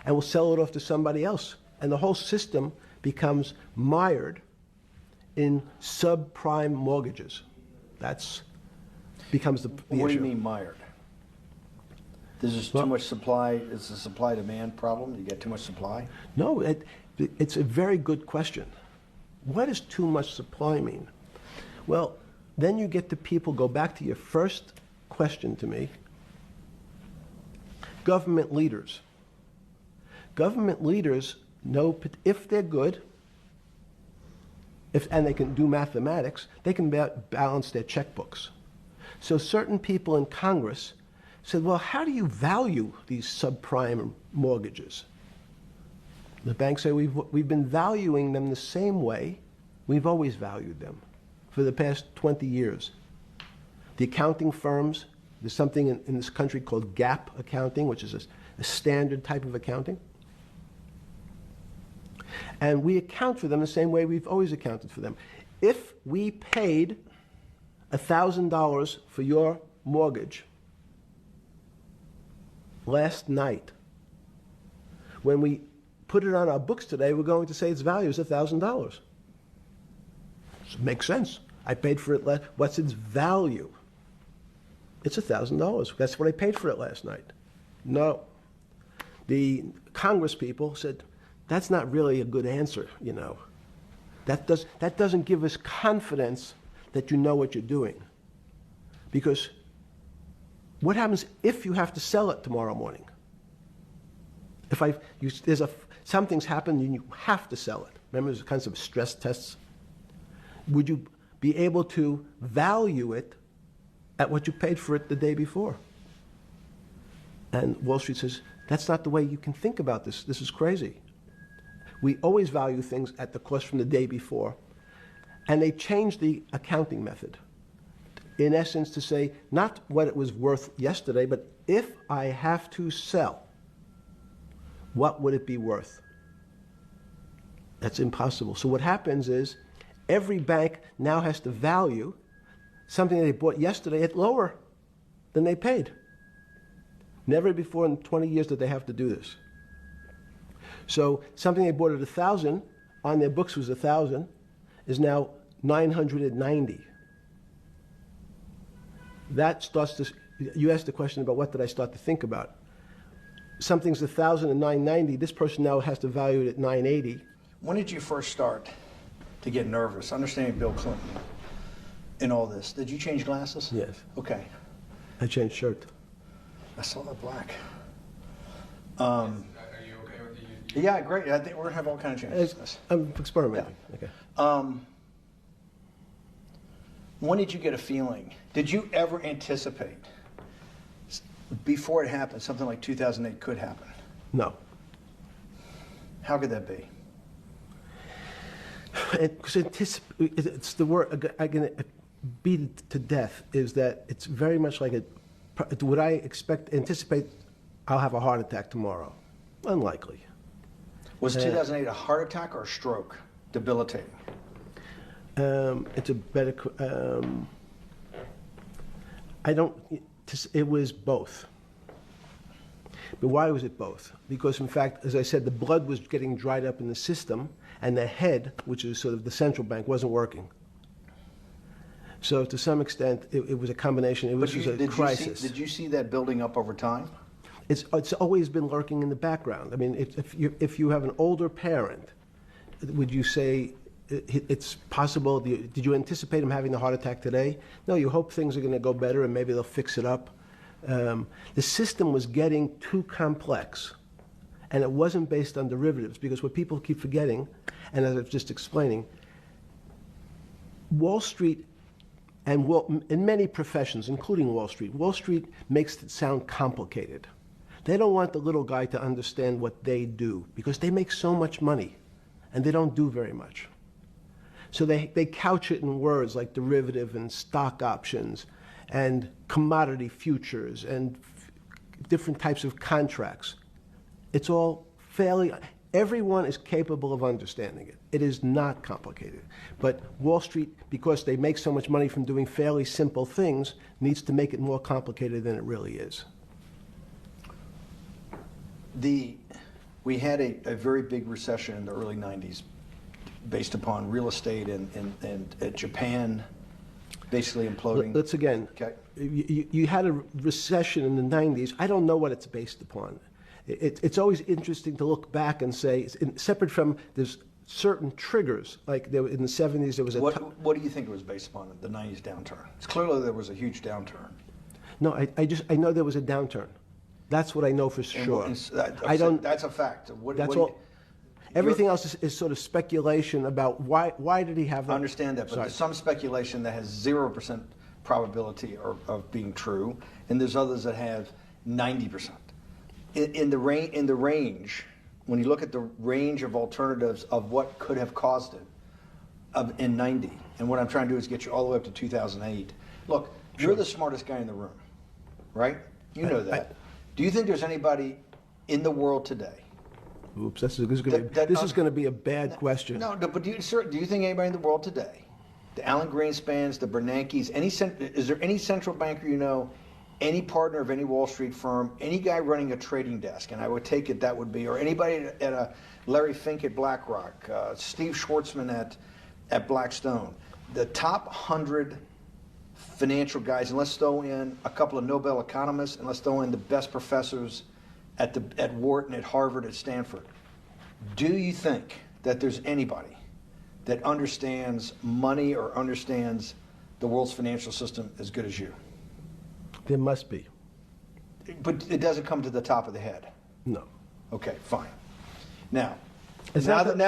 and we'll sell it off to somebody else. And the whole system becomes mired in subprime mortgages. That's becomes the issue. What do you mean mired? There's just too much supply. It's a supply-demand problem. You get too much supply? No, it's a very good question. What does too much supply mean? Well, then you get to people, go back to your first question to me. Government leaders. Government leaders know if they're good, and they can do mathematics, they can balance their checkbooks. So certain people in Congress said, well, how do you value these subprime mortgages? The banks say, we've been valuing them the same way we've always valued them for the past 20 years. The accounting firms, there's something in this country called GAAP accounting, which is a standard type of accounting. And we account for them the same way we've always accounted for them. If we paid $1,000 for your mortgage last night, when we put it on our books today, we're going to say its value is $1,000. Makes sense. I paid for it last. What's its value? It's $1,000. That's what I paid for it last night. No. The Congress people said, that's not really a good answer, you know. That doesn't give us confidence that you know what you're doing. Because what happens if you have to sell it tomorrow morning? Something's happened and you have to sell it. Remember, there's kinds of stress tests. Would you be able to value it at what you paid for it the day before? And Wall Street says, that's not the way you can think about this. This is crazy. We always value things at the cost from the day before. And they changed the accounting method, in essence, to say not what it was worth yesterday, but if I have to sell, what would it be worth? That's impossible. So what happens is every bank now has to value something they bought yesterday at lower than they paid. Never before in 20 years did they have to do this. So something they bought at 1,000, on their books was 1,000, is now 990. That starts to, you asked the question about what did I start to think about. Something's 1,000 and 990, this person now has to value it at 980. When did you first start to get nervous, understanding Bill Clinton and all this? Did you change glasses? Yes. Okay. I changed shirt. I saw that black. Are you okay with it? Yeah, great. I think we're going to have all kinds of changes. I'm experimenting. Yeah. Okay. When did you get a feeling? Did you ever anticipate, before it happened, something like 2008 could happen? No. How could that be? It's the word I can beat it to death, is that it's very much like would I anticipate I'll have a heart attack tomorrow? Unlikely. Was 2008 a heart attack or a stroke? Debilitating? It's a better, it was both. But why was it both? Because in fact, as I said, the blood was getting dried up in the system, and the head, which is sort of the central bank, wasn't working. So to some extent, it was a combination. It was a crisis. Did you see that building up over time? It's always been lurking in the background. I mean, if you have an older parent, would you say it's possible? Did you anticipate him having a heart attack today? No, you hope things are going to go better and maybe they'll fix it up. The system was getting too complex, and it wasn't based on derivatives, because what people keep forgetting, and as I was just explaining, Wall Street, and in many professions, including Wall Street makes it sound complicated. They don't want the little guy to understand what they do because they make so much money and they don't do very much. So they couch it in words like derivative and stock options and commodity futures and different types of contracts. It's all fairly, everyone is capable of understanding it. It is not complicated. But Wall Street, because they make so much money from doing fairly simple things, needs to make it more complicated than it really is. We had a very big recession in the early 90s based upon real estate and Japan basically imploding. Let's again, Okay. you had a recession in the 90s. I don't know what it's based upon. It's always interesting to look back and say, separate from there's certain triggers, like there, in the 70s there was a... What do you think it was based upon, the 90s downturn? It's clearly there was a huge downturn. No, I know there was a downturn. That's what I know for sure. I don't... That's a fact. That's all. Everything else is sort of speculation about why did he have that? I understand that, but there's some speculation that has 0% probability of being true, and there's others that have 90%. In the range, when you look at the range of alternatives of what could have caused it in 90, and what I'm trying to do is get you all the way up to 2008. Look, you're the smartest guy in the room, right? You know that. Do you think there's anybody in the world today? Oops, this is going to be a bad question. No, but do you think anybody in the world today, the Alan Greenspans, the Bernankes, is there any central banker you know, any partner of any Wall Street firm, any guy running a trading desk, and I would take it that would be, or anybody at a Larry Fink at BlackRock, Steve Schwartzman at Blackstone, the top 100 financial guys, and let's throw in a couple of Nobel economists, and let's throw in the best professors at Wharton, at Harvard, at Stanford. Do you think that there's anybody that understands money or understands the world's financial system as good as you? There must be. But it doesn't come to the top of the head. No. Okay, fine. Now I've gotten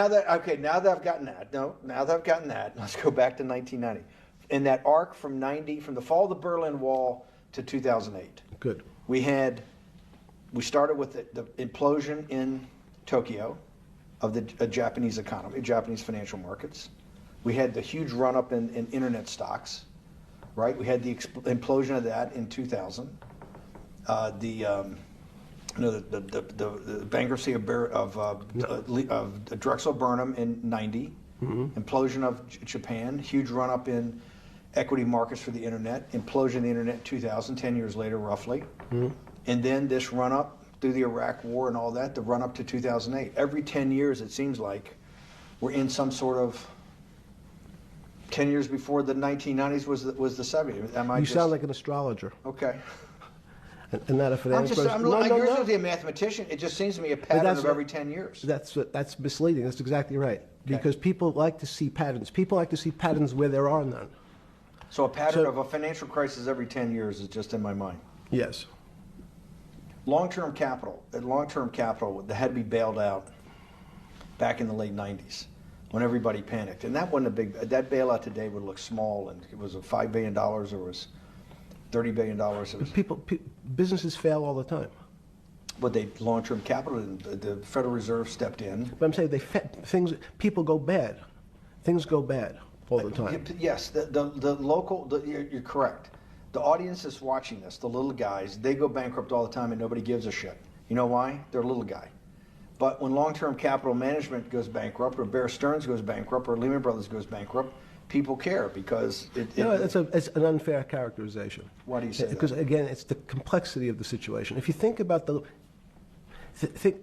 that, let's go back to 1990. In that arc from the fall of the Berlin Wall to 2008. Good. We started with the implosion in Tokyo of the Japanese economy, Japanese financial markets. We had the huge run-up in internet stocks, right? We had the implosion of that in 2000. The bankruptcy of Drexel Burnham in 90. Mm-hmm. Implosion of Japan, huge run-up in equity markets for the internet, implosion of the internet in 2000, 10 years later roughly. Mm-hmm. And then this run-up through the Iraq War and all that, the run-up to 2008. Every 10 years, it seems like, we're in some sort of 10 years before the 1990s was the 70s. You sound like an astrologer. Okay. And not a financial person. You're supposed to be a mathematician. It just seems to me a pattern of every 10 years. That's misleading. That's exactly right. Okay. Because people like to see patterns. People like to see patterns where there are none. So a pattern of a financial crisis every 10 years is just in my mind. Yes. Long-term capital that had to be bailed out back in the late 90s when everybody panicked. And that wasn't that bailout today would look small, and it was $5 billion or was $30 billion. Businesses fail all the time. But long-term capital, the Federal Reserve stepped in. But I'm saying people go bad. Things go bad all the time. Yes, you're correct. The audience that's watching this, the little guys, they go bankrupt all the time and nobody gives a shit. You know why? They're a little guy. But when long-term capital management goes bankrupt, or Bear Stearns goes bankrupt, or Lehman Brothers goes bankrupt, people care because it's an unfair characterization. Why do you say that? Because again, it's the complexity of the situation. If you think about you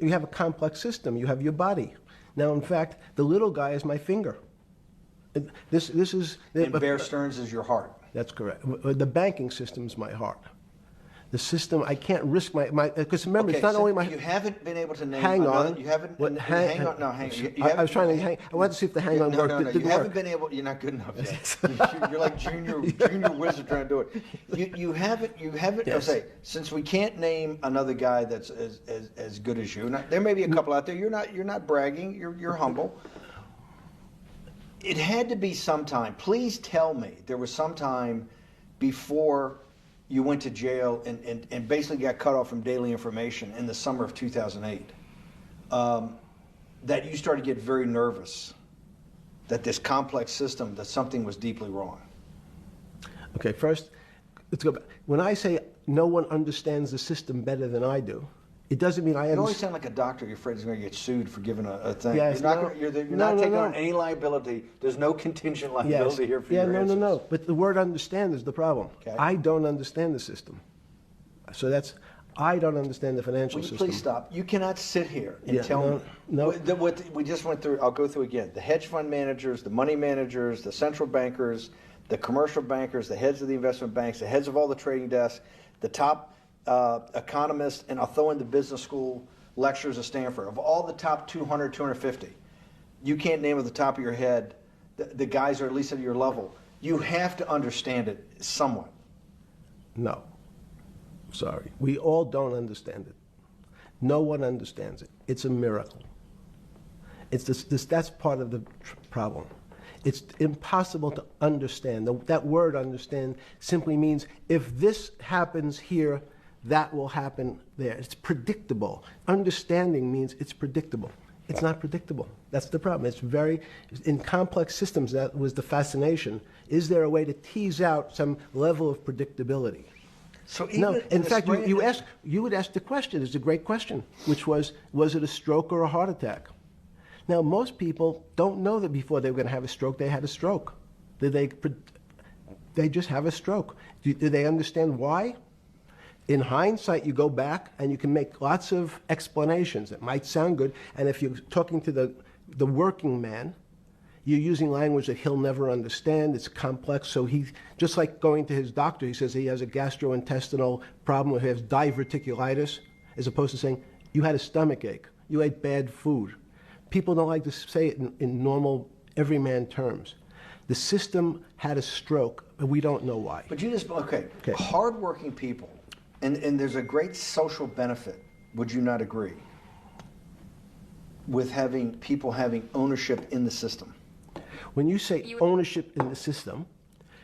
have a complex system. You have your body. Now, in fact, the little guy is my finger. This is. And Bear Stearns is your heart. That's correct. The banking system is my heart. The system, I can't risk my because remember, it's not only my. You haven't been able to name. Hang on. You haven't. Hang on. No, hang. I was trying to hang. I wanted to see if the hang on worked. No. You haven't been able. You're not good enough yet. You're like junior wizard trying to do it. You haven't. Yes. I'll say, since we can't name another guy that's as good as you. There may be a couple out there. You're not bragging. You're humble. It had to be sometime. Please tell me there was some time before you went to jail and basically got cut off from daily information in the summer of 2008, that you started to get very nervous that this complex system, that something was deeply wrong? Okay, first, let's go back. When I say no one understands the system better than I do, it doesn't mean I You always understand. sound like a doctor. You're afraid he's going to get sued for giving a thing. Yes, you're not, no. you're No, not no, taking no. on any liability. There's no contingent Yes. liability here for Yeah, your no, answers. no. But the word understand is the problem. Okay. I don't understand the system. So I don't understand the financial Will you system. please stop? You cannot sit here and Yeah, tell no, me. no. What we just went through, I'll go through again. The hedge fund managers, the money managers, the central bankers, the commercial bankers, the heads of the investment banks, the heads of all the trading desks, the top economists, and I'll throw in the business school lecturers at Stanford. Of all the top 200, 250, you can't name at the top of your head the guys are at least at your level. You have to understand it somewhat. No. Sorry. We all don't understand it. No one understands it. It's a miracle. It's that's part of the problem. It's impossible to understand. That word understand simply means if this happens here, that will happen there. It's predictable. Understanding means it's predictable. It's not predictable. That's the problem. It's in complex systems, that was the fascination. Is there a way to tease out some level of predictability? So even No, in the fact, spring- you would ask the question, it's a great question, which was it a stroke or a heart attack? Now, most people don't know that before they were going to have a stroke, they had a stroke. They just have a stroke. Do they understand why? In hindsight, you go back and you can make lots of explanations. It might sound good, and if you're talking to the working man, you're using language that he'll never understand. It's complex. So he, just like going to his doctor, he says he has a gastrointestinal problem, or he has diverticulitis, as opposed to saying, you had a stomach ache, you ate bad food. People don't like to say it in normal, everyman terms. The system had a stroke, and we don't know why. But you just, okay. Okay. Hardworking people, and there's a great social benefit, would you not agree, with having people having ownership in the system? When you say ownership in the system,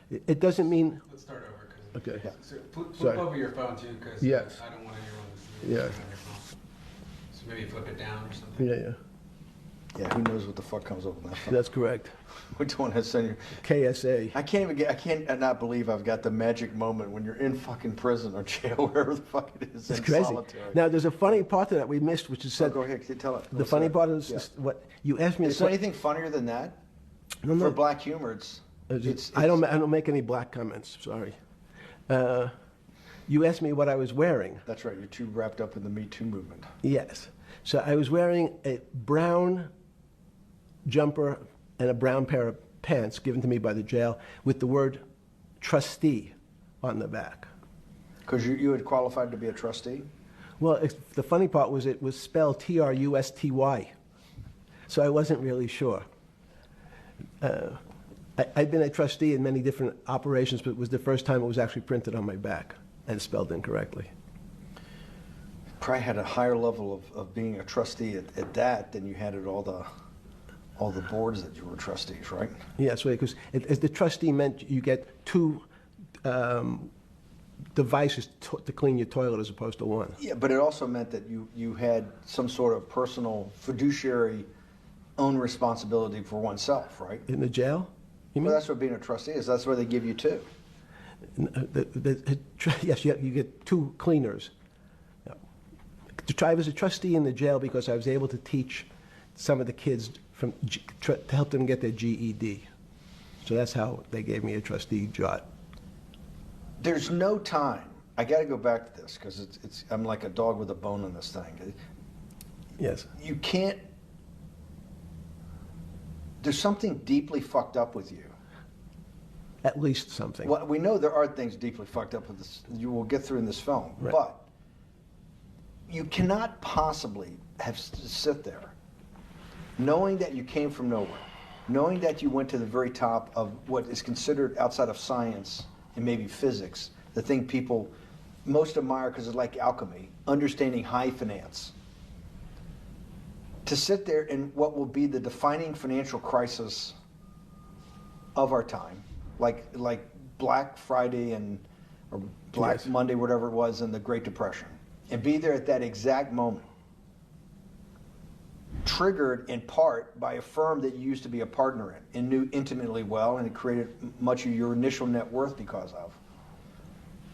it doesn't mean. Let's start over. 'Cause Okay. So flip Sorry. over your phone too, because Yes. I don't want anyone to see Yeah. it on your phone. So maybe flip it down or something. Yeah. Yeah, who knows what the fuck comes up with that? That's correct. We don't want to send you. KSA. I can't not believe I've got the magic moment when you're in fucking prison or jail, wherever the fuck it is, It's in crazy. solitary. Now, there's a funny part to that we missed, which is So said. go ahead, tell it. The What's funny that? part is Yeah. what you asked me. Is there anything funnier than that? No, For black humor, I don't make any black comments. Sorry. You asked me what I was wearing. That's right. You're too wrapped up in the Me Too movement. Yes. So I was wearing a brown jumper and a brown pair of pants given to me by the jail with the word trustee on the back. Because you had qualified to be a trustee? Well, the funny part was it was spelled Trusty. So I wasn't really sure. I'd been a trustee in many different operations, but it was the first time it was actually printed on my back and spelled incorrectly. Probably had a higher level of being a trustee at that than you had at all the boards that you were trustees, right? Yes, because as the trustee meant you get two devices to clean your toilet as opposed to one. Yeah, but it also meant that you had some sort of personal fiduciary own responsibility for oneself, right? In the jail? You Well, mean? that's what being a trustee is. That's where they give you two. Yes, you get two cleaners. I was a trustee in the jail because I was able to teach some of the kids to help them get their GED. So that's how they gave me a trustee job. There's no time. I got to go back to this because I'm like a dog with a bone in this thing. Yes. You can't. There's something deeply fucked up with you. At least something. Well, we know there are things deeply fucked up with this. You will get through in this film, Right. but you cannot possibly sit there, knowing that you came from nowhere, knowing that you went to the very top of what is considered outside of science and maybe physics, the thing people most admire because it's like alchemy, understanding high finance. To sit there in what will be the defining financial crisis of our time, like Black Friday and or Black Yes. Monday, whatever it was, in the Great Depression, and be there at that exact moment, triggered in part by a firm that you used to be a partner in and knew intimately well, and it created much of your initial net worth because of,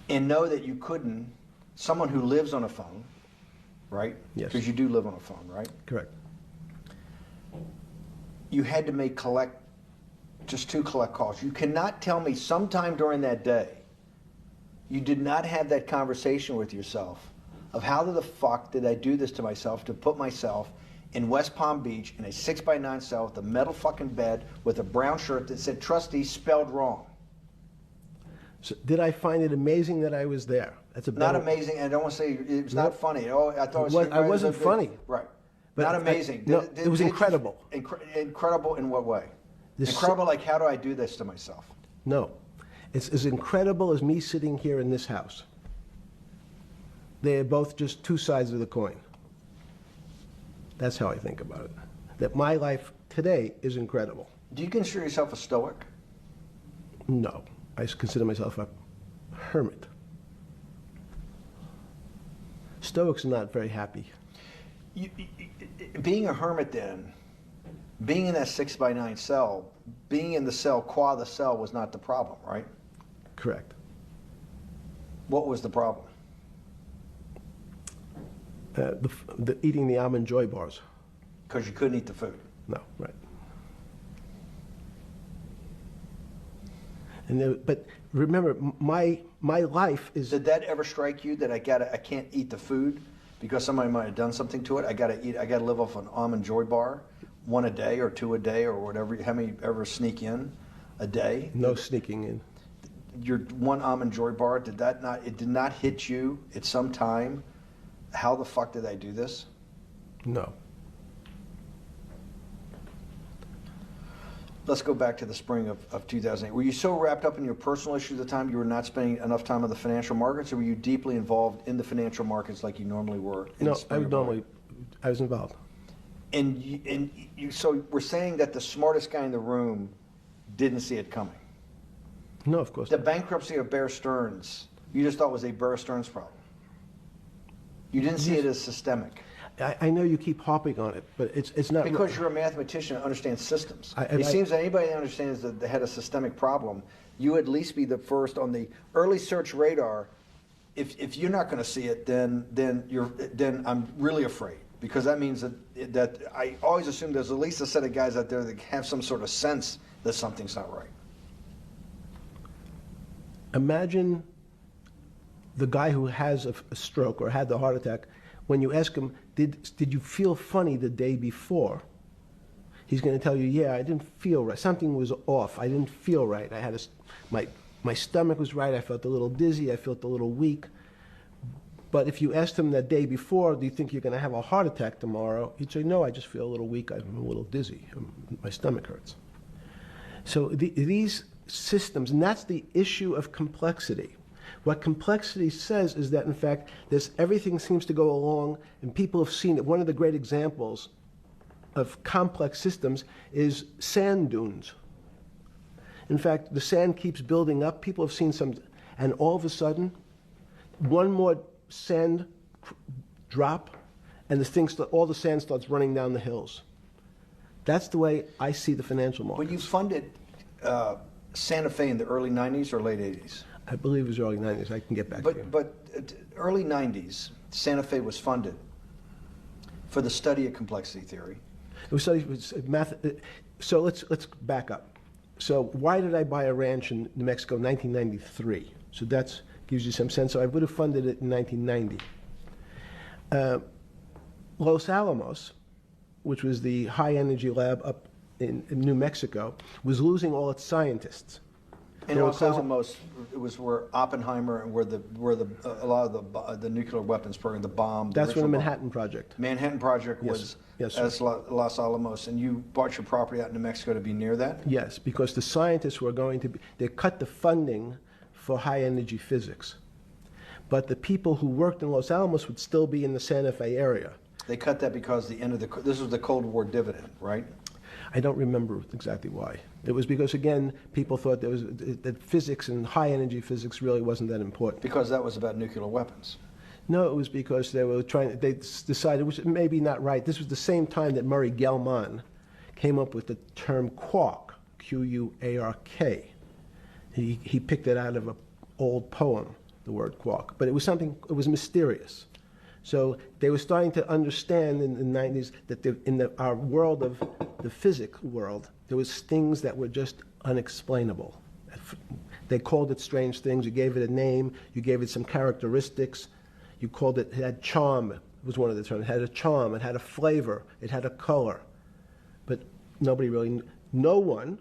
and know that you couldn't, someone who lives on a phone, right? Yes. Because you do live on a phone, right? Correct. You had to make just 2 collect calls. You cannot tell me sometime during that day you did not have that conversation with yourself of how the fuck did I do this to myself to put myself in West Palm Beach in a 6x9 cell with a metal fucking bed with a brown shirt that said trustee spelled wrong. So did I find it amazing that I was there? That's a Not better- amazing, and I don't want to say it was not funny. Oh, I thought it was. I wasn't funny. Right. But Not amazing. no, it was incredible. Incredible in what way? This- Incredible, like how do I do this to myself? No. It's as incredible as me sitting here in this house. They're both just 2 sides of the coin. That's how I think about it. That my life today is incredible. Do you consider yourself a stoic? No. I consider myself a hermit. Stoics are not very happy. Being a hermit then, being in that 6x9 cell, being in the cell qua the cell was not the problem, right? Correct. What was the problem? Eating the almond joy bars. Because you couldn't eat the food. No, right. And but remember, my life is. Did that ever strike you that I can't eat the food because somebody might have done something to it? I gotta live off an almond joy bar, 1 a day or 2 a day or whatever. How many ever sneak in a day? No sneaking in. Your 1 almond joy bar, it did not hit you at some time? How the fuck did I do this? No. Let's go back to the spring of 2008. Were you so wrapped up in your personal issues at the time you were not spending enough time on the financial markets, or were you deeply involved in the financial markets like you normally were? No, I was involved. So we're saying that the smartest guy in the room didn't see it coming. No, of course The not. bankruptcy of Bear Stearns, you just thought was a Bear Stearns problem. You didn't see it as systemic. I know you keep harping on it, but it's not. Because you're a mathematician and understands systems. It I- seems that anybody that understands that they had a systemic problem, you at least be the first on the early search radar. If you're not going to see it, then I'm really afraid, because that means that I always assume there's at least a set of guys out there that have some sort of sense that something's not right. Imagine the guy who has a stroke or had the heart attack. When you ask him, did you feel funny the day before? He's going to tell you, yeah, I didn't feel right. Something was off. I didn't feel right. I had my stomach was right. I felt a little dizzy. I felt a little weak. But if you asked him that day before, do you think you're going to have a heart attack tomorrow? He'd say, no, I just feel a little weak. I'm a little dizzy. My stomach hurts. So these systems, and that's the issue of complexity. What complexity says is that, in fact, everything seems to go along, and people have seen it. One of the great examples of complex systems is sand dunes. In fact, the sand keeps building up. People have seen some, and all of a sudden, one more sand drop, and all the sand starts running down the hills. That's the way I see the financial markets. When you funded Santa Fe in the early 90s or late 80s? I believe it was early 90s. I can get back to you. But early 90s, Santa Fe was funded for the study of complexity theory. It was math. So let's back up. So why did I buy a ranch in New Mexico in 1993? So that gives you some sense. So I would have funded it in 1990. Los Alamos, which was the high energy lab up in New Mexico, was losing all its scientists. And Los Alamos, it was where Oppenheimer and where a lot of the nuclear weapons program, the bomb. That's where the bomb. Manhattan Project. Manhattan Project Yes. was Yes, as Los Alamos, and you bought your property out in New Mexico to be near that? Yes, because the scientists were they cut the funding for high energy physics. But the people who worked in Los Alamos would still be in the Santa Fe area. They cut that because this was the Cold War dividend, right? I don't remember exactly why. It was because, again, people thought that physics and high-energy physics really wasn't that important. Because that was about nuclear weapons. No, it was because they decided, which may be not right, this was the same time that Murray Gell-Mann came up with the term quark, Q-U-A-R-K. He picked it out of an old poem, the word quark. But it was mysterious. So they were starting to understand in the 90s that our world of the physics world, there was things that were just unexplainable. They called it strange things. You gave it a name. You gave it some characteristics. You called it had charm, was one of the terms. It had a charm. It had a flavor. It had a color. But no one,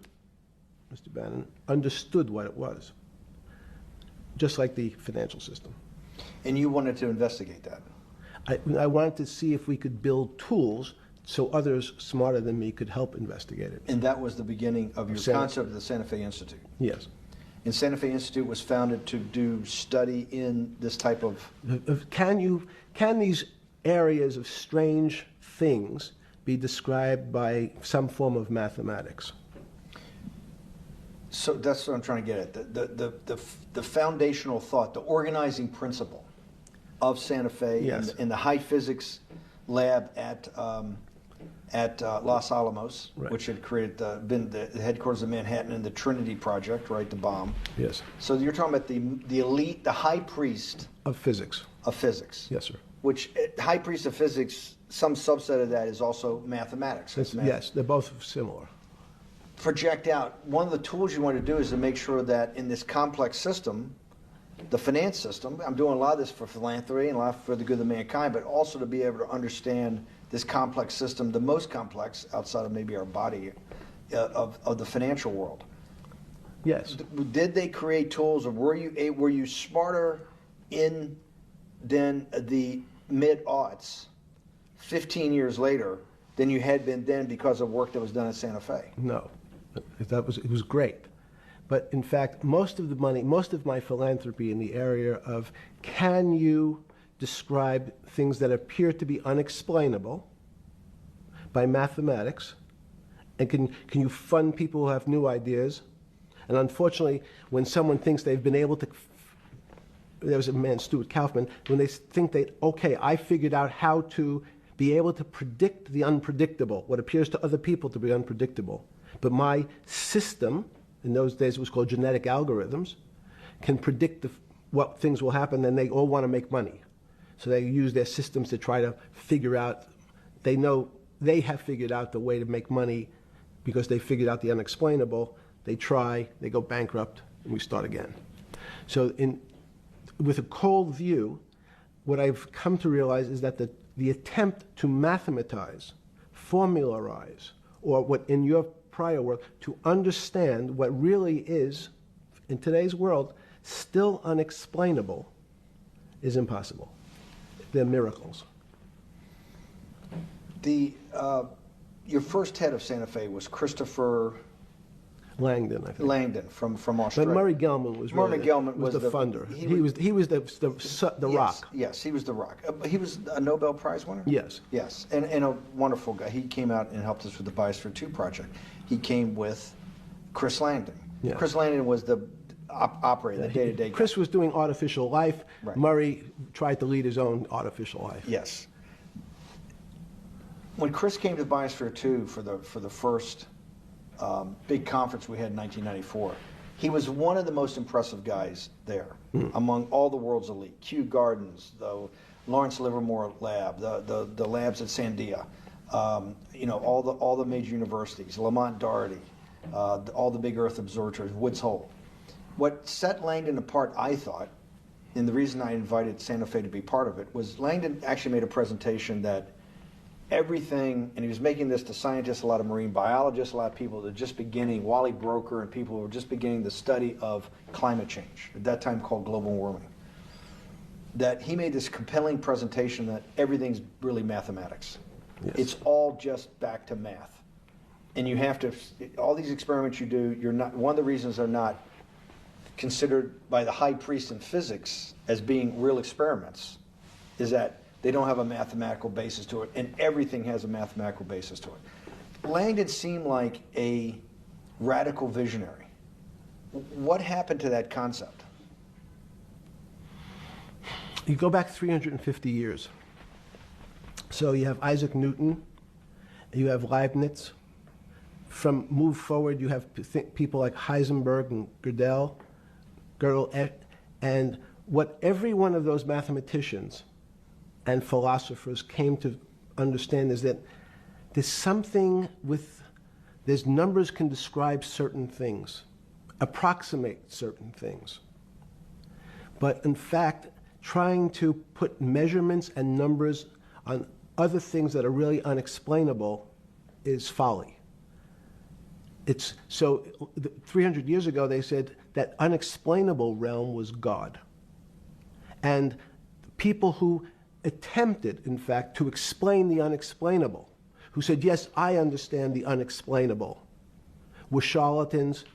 Mr. Bannon, understood what it was. Just like the financial system. And you wanted to investigate that? I wanted to see if we could build tools so others smarter than me could help investigate it. And that was the beginning of your concept of the Santa Fe Institute? Yes. And Santa Fe Institute was founded to do study in this type of... Can these areas of strange things be described by some form of mathematics? So that's what I'm trying to get at. The foundational thought, the organizing principle of Santa Fe, yes, in the high physics lab at Los Alamos, right, which had been the headquarters of Manhattan and the Trinity Project, right, the bomb. Yes. So you're talking about the elite, the high priest of physics. Of physics. Yes, sir. Which high priest of physics, some subset of that is also mathematics. Yes, they're both similar. Project out. One of the tools you want to do is to make sure that in this complex system, the finance system, I'm doing a lot of this for philanthropy and a lot for the good of mankind, but also to be able to understand this complex system, the most complex outside of maybe our body, of the financial world. Yes. Did they create tools, or were you smarter in then the mid-aughts, 15 years later, than you had been then because of work that was done at Santa Fe? No, it was great. But in fact, most of the money, most of my philanthropy in the area of can you describe things that appear to be unexplainable by mathematics, and can you fund people who have new ideas? And unfortunately, when someone thinks they've been able to, there was a man, Stuart Kaufman, when they think okay, I figured out how to be able to predict the unpredictable, what appears to other people to be unpredictable. But my system, in those days it was called genetic algorithms, can predict what things will happen, and they all want to make money. So they use their systems to try to figure out, they know they have figured out the way to make money because they figured out the unexplainable. They try, they go bankrupt, and we start again. So with a cold view, what I've come to realize is that the attempt to mathematize, formularize, or what in your prior work, to understand what really is, in today's world, still unexplainable, is impossible. They're miracles. Your first head of Santa Fe was Christopher Langdon, I think. Langdon from Australia. But Murray Gell-Mann was Murray Gell-Mann was the funder. He was the yes, rock. Yes, he was the rock. He was a Nobel Prize winner? Yes. Yes, and a wonderful guy. He came out and helped us with the Biosphere 2 project. He came with Chris Langdon. Yeah. Chris Langdon was the operator, the day-to-day guy. Chris was doing artificial life. Right. Murray tried to lead his own artificial life. Yes. When Chris came to Biosphere 2 for the first big conference we had in 1994, he was one of the most impressive guys there among all the world's elite. Kew Gardens, the Lawrence Livermore lab, the labs at Sandia, all the major universities, Lamont Doherty, all the big Earth observatories, Woods Hole. What set Langdon apart, I thought, and the reason I invited Santa Fe to be part of it, was Langdon actually made a presentation that everything, and he was making this to scientists, a lot of marine biologists, a lot of people that were just beginning, Wally Broker and people who were just beginning the study of climate change, at that time called global warming, that he made this compelling presentation that everything's really mathematics. Yes. It's all just back to math. And you have to, all these experiments you do, one of the reasons they're not considered by the high priest in physics as being real experiments is that they don't have a mathematical basis to it, and everything has a mathematical basis to it. Langdon seemed like a radical visionary. What happened to that concept? You go back 350 years. So you have Isaac Newton, you have Leibniz. Move forward, you have people like Heisenberg and Gödel, and what every one of those mathematicians and philosophers came to understand is that there's numbers can describe certain things, approximate certain things. But in fact, trying to put measurements and numbers on other things that are really unexplainable is folly. 300 years ago, they said that unexplainable realm was God. And people who attempted, in fact, to explain the unexplainable, who said, yes, I understand the unexplainable, were charlatans,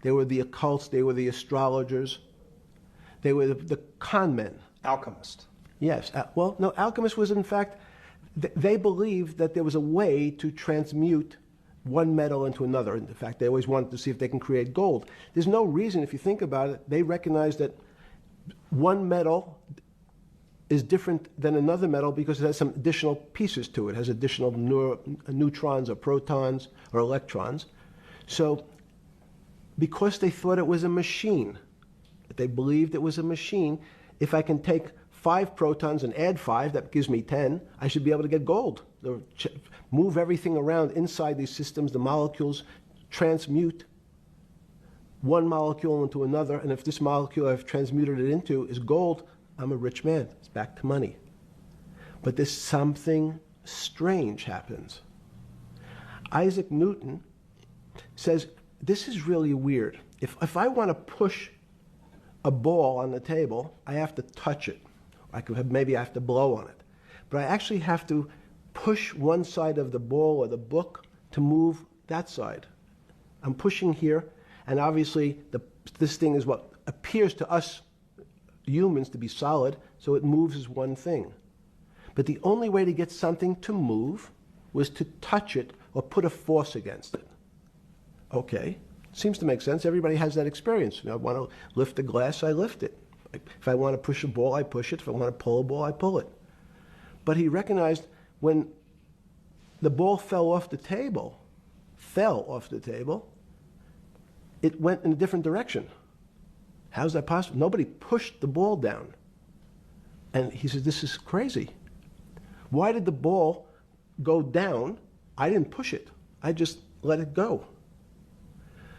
they were the occults, they were the astrologers, they were the con men. Alchemist. Yes. Well, no, alchemist was, in fact, they believed that there was a way to transmute one metal into another. In fact, they always wanted to see if they can create gold. There's no reason, if you think about it, they recognize that one metal is different than another metal because it has some additional pieces to it. It has additional neutrons or protons or electrons. So because they thought it was a machine, they believed it was a machine, if I can take 5 protons and add 5, that gives me 10, I should be able to get gold. Move everything around inside these systems, the molecules transmute one molecule into another, and if this molecule I've transmuted it into is gold, I'm a rich man. It's back to money. But there's something strange happens. Isaac Newton says, this is really weird. If I want to push a ball on the table, I have to touch it. Maybe I have to blow on it. But I actually have to push one side of the ball or the book to move that side. I'm pushing here, and obviously this thing is what appears to us humans to be solid, so it moves as one thing. But the only way to get something to move was to touch it or put a force against it. Okay, seems to make sense. Everybody has that experience. I want to lift a glass, I lift it. If I want to push a ball, I push it. If I want to pull a ball, I pull it. But he recognized when the ball fell off the table, it went in a different direction. How's that possible? Nobody pushed the ball down. And he said, this is crazy. Why did the ball go down? I didn't push it. I just let it go.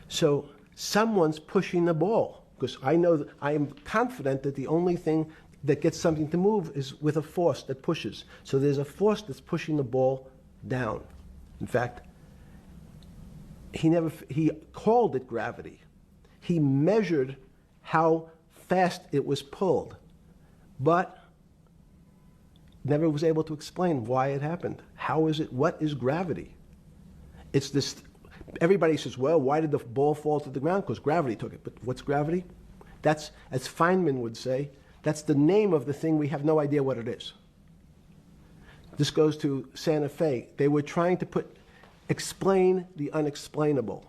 So someone's pushing the ball. Because I know that I am confident that the only thing that gets something to move is with a force that pushes. So there's a force that's pushing the ball down. In fact, he called it gravity. He measured how fast it was pulled, but never was able to explain why it happened. How is it? What is gravity? It's this. Everybody says, well, why did the ball fall to the ground? Because gravity took it. But what's gravity? That's, as Feynman would say, that's the name of the thing. We have no idea what it is. This goes to Santa Fe. They were trying to explain the unexplainable.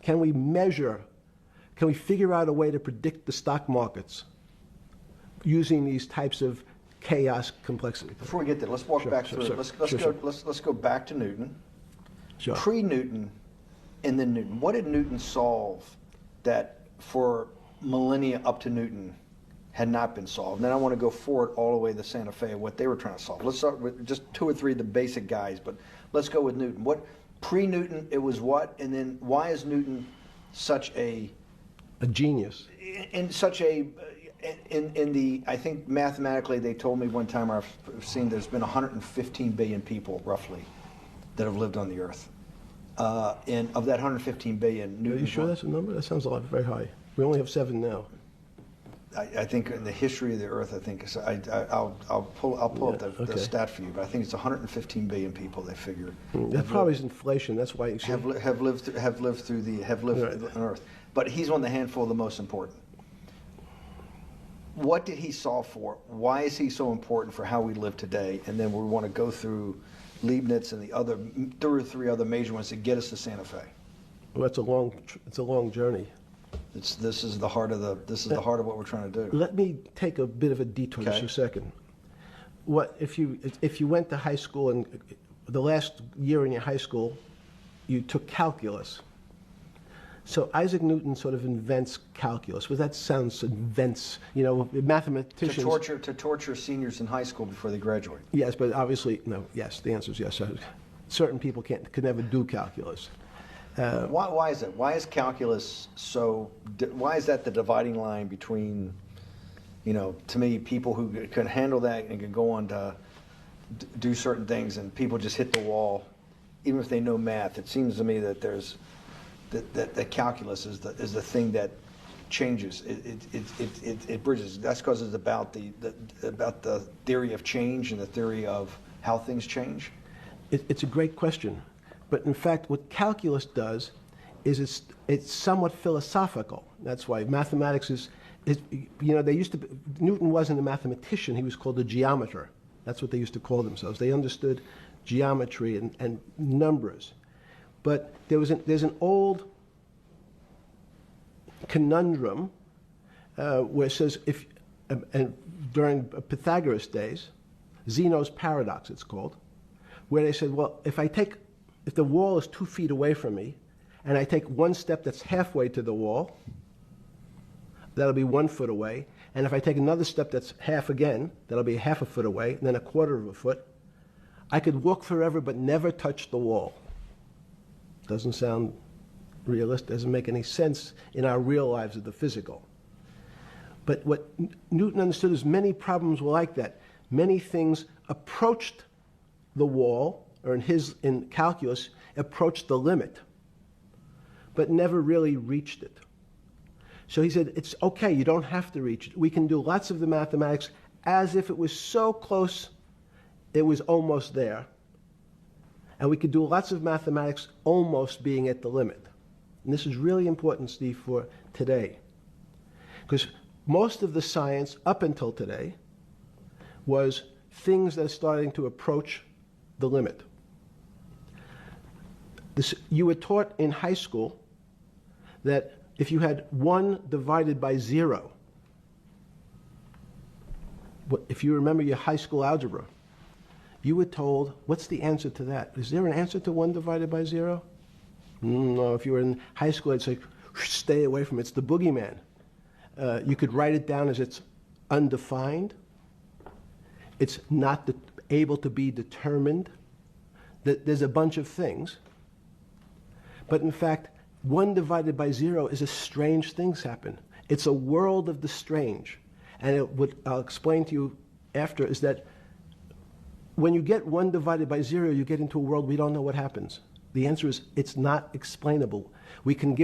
Can we measure? Can we figure out a way to predict the stock markets using these types of chaos complexity? Before we get there, let's walk back through it. Let's go back to Newton. Sure. Pre-Newton and then Newton. What did Newton solve that for millennia up to Newton had not been solved? And then I want to go forward all the way to Santa Fe, what they were trying to solve. Let's start with just 2 or 3 of the basic guys, but let's go with Newton. What pre-Newton, it was what? And then why is Newton such a genius? In such a in the, I think mathematically they told me one time, I've seen there's been 115 billion people roughly that have lived on the earth. And of that 115 billion, Newton. Are you sure that's a number? That sounds a lot very high. We only have 7 now. I think in the history of the earth, I think I'll pull up the stat for you, but I think it's 115 billion people. They figure that probably is inflation. That's why have lived on Earth. But he's one of the handful of the most important. What did he solve for? Why is he so important for how we live today? And then we want to go through Leibniz and the other, two or three other major ones to get us to Santa Fe? Well, it's a long journey. This is the heart of what we're trying to do. Let me take a bit of a detour just Okay. a second. What if you went to high school and the last year in your high school, you took calculus. So Isaac Newton sort of invents calculus. Well, that sounds invents, mathematicians. To torture seniors in high school before they graduate. Yes, but obviously, no, yes, the answer is yes. Certain people could never do calculus. Why is that? Why is calculus why is that the dividing line between, to me, people who can handle that and can go on to do certain things, and people just hit the wall, even if they know math? It seems to me that that calculus is the thing that changes. It bridges. That's because it's about the theory of change and the theory of how things change. It's a great question. But in fact, what calculus does is it's somewhat philosophical. That's why mathematics is Newton wasn't a mathematician, he was called a geometer. That's what they used to call themselves. They understood geometry and numbers. But there's an old conundrum where it says, and during Pythagoras' days, Zeno's paradox it's called, where they said, well, if the wall is 2 feet away from me, and I take one step that's halfway to the wall, that'll be 1 foot away. And if I take another step that's half again, that'll be half a foot away, and then a quarter of a foot. I could walk forever but never touch the wall. Doesn't sound realistic, doesn't make any sense in our real lives of the physical. But what Newton understood is many problems were like that. Many things approached the wall, or in calculus, approached the limit, but never really reached it. So he said, it's okay, you don't have to reach it. We can do lots of the mathematics as if it was so close, it was almost there. And we could do lots of mathematics almost being at the limit. And this is really important, Steve, for today. Because most of the science up until today was things that are starting to approach the limit. You were taught in high school that if you had 1 divided by 0, if you remember your high school algebra, you were told, what's the answer to that? Is there an answer to 1 divided by 0? No, if you were in high school, I'd say, stay away from it. It's the boogeyman. You could write it down as it's undefined. It's not able to be determined. There's a bunch of things. But in fact, 1 divided by 0 is a strange things happen. It's a world of the strange. And what I'll explain to you after is that when you get 1 divided by 0, you get into a world we don't know what happens. The answer is it's not explainable. We can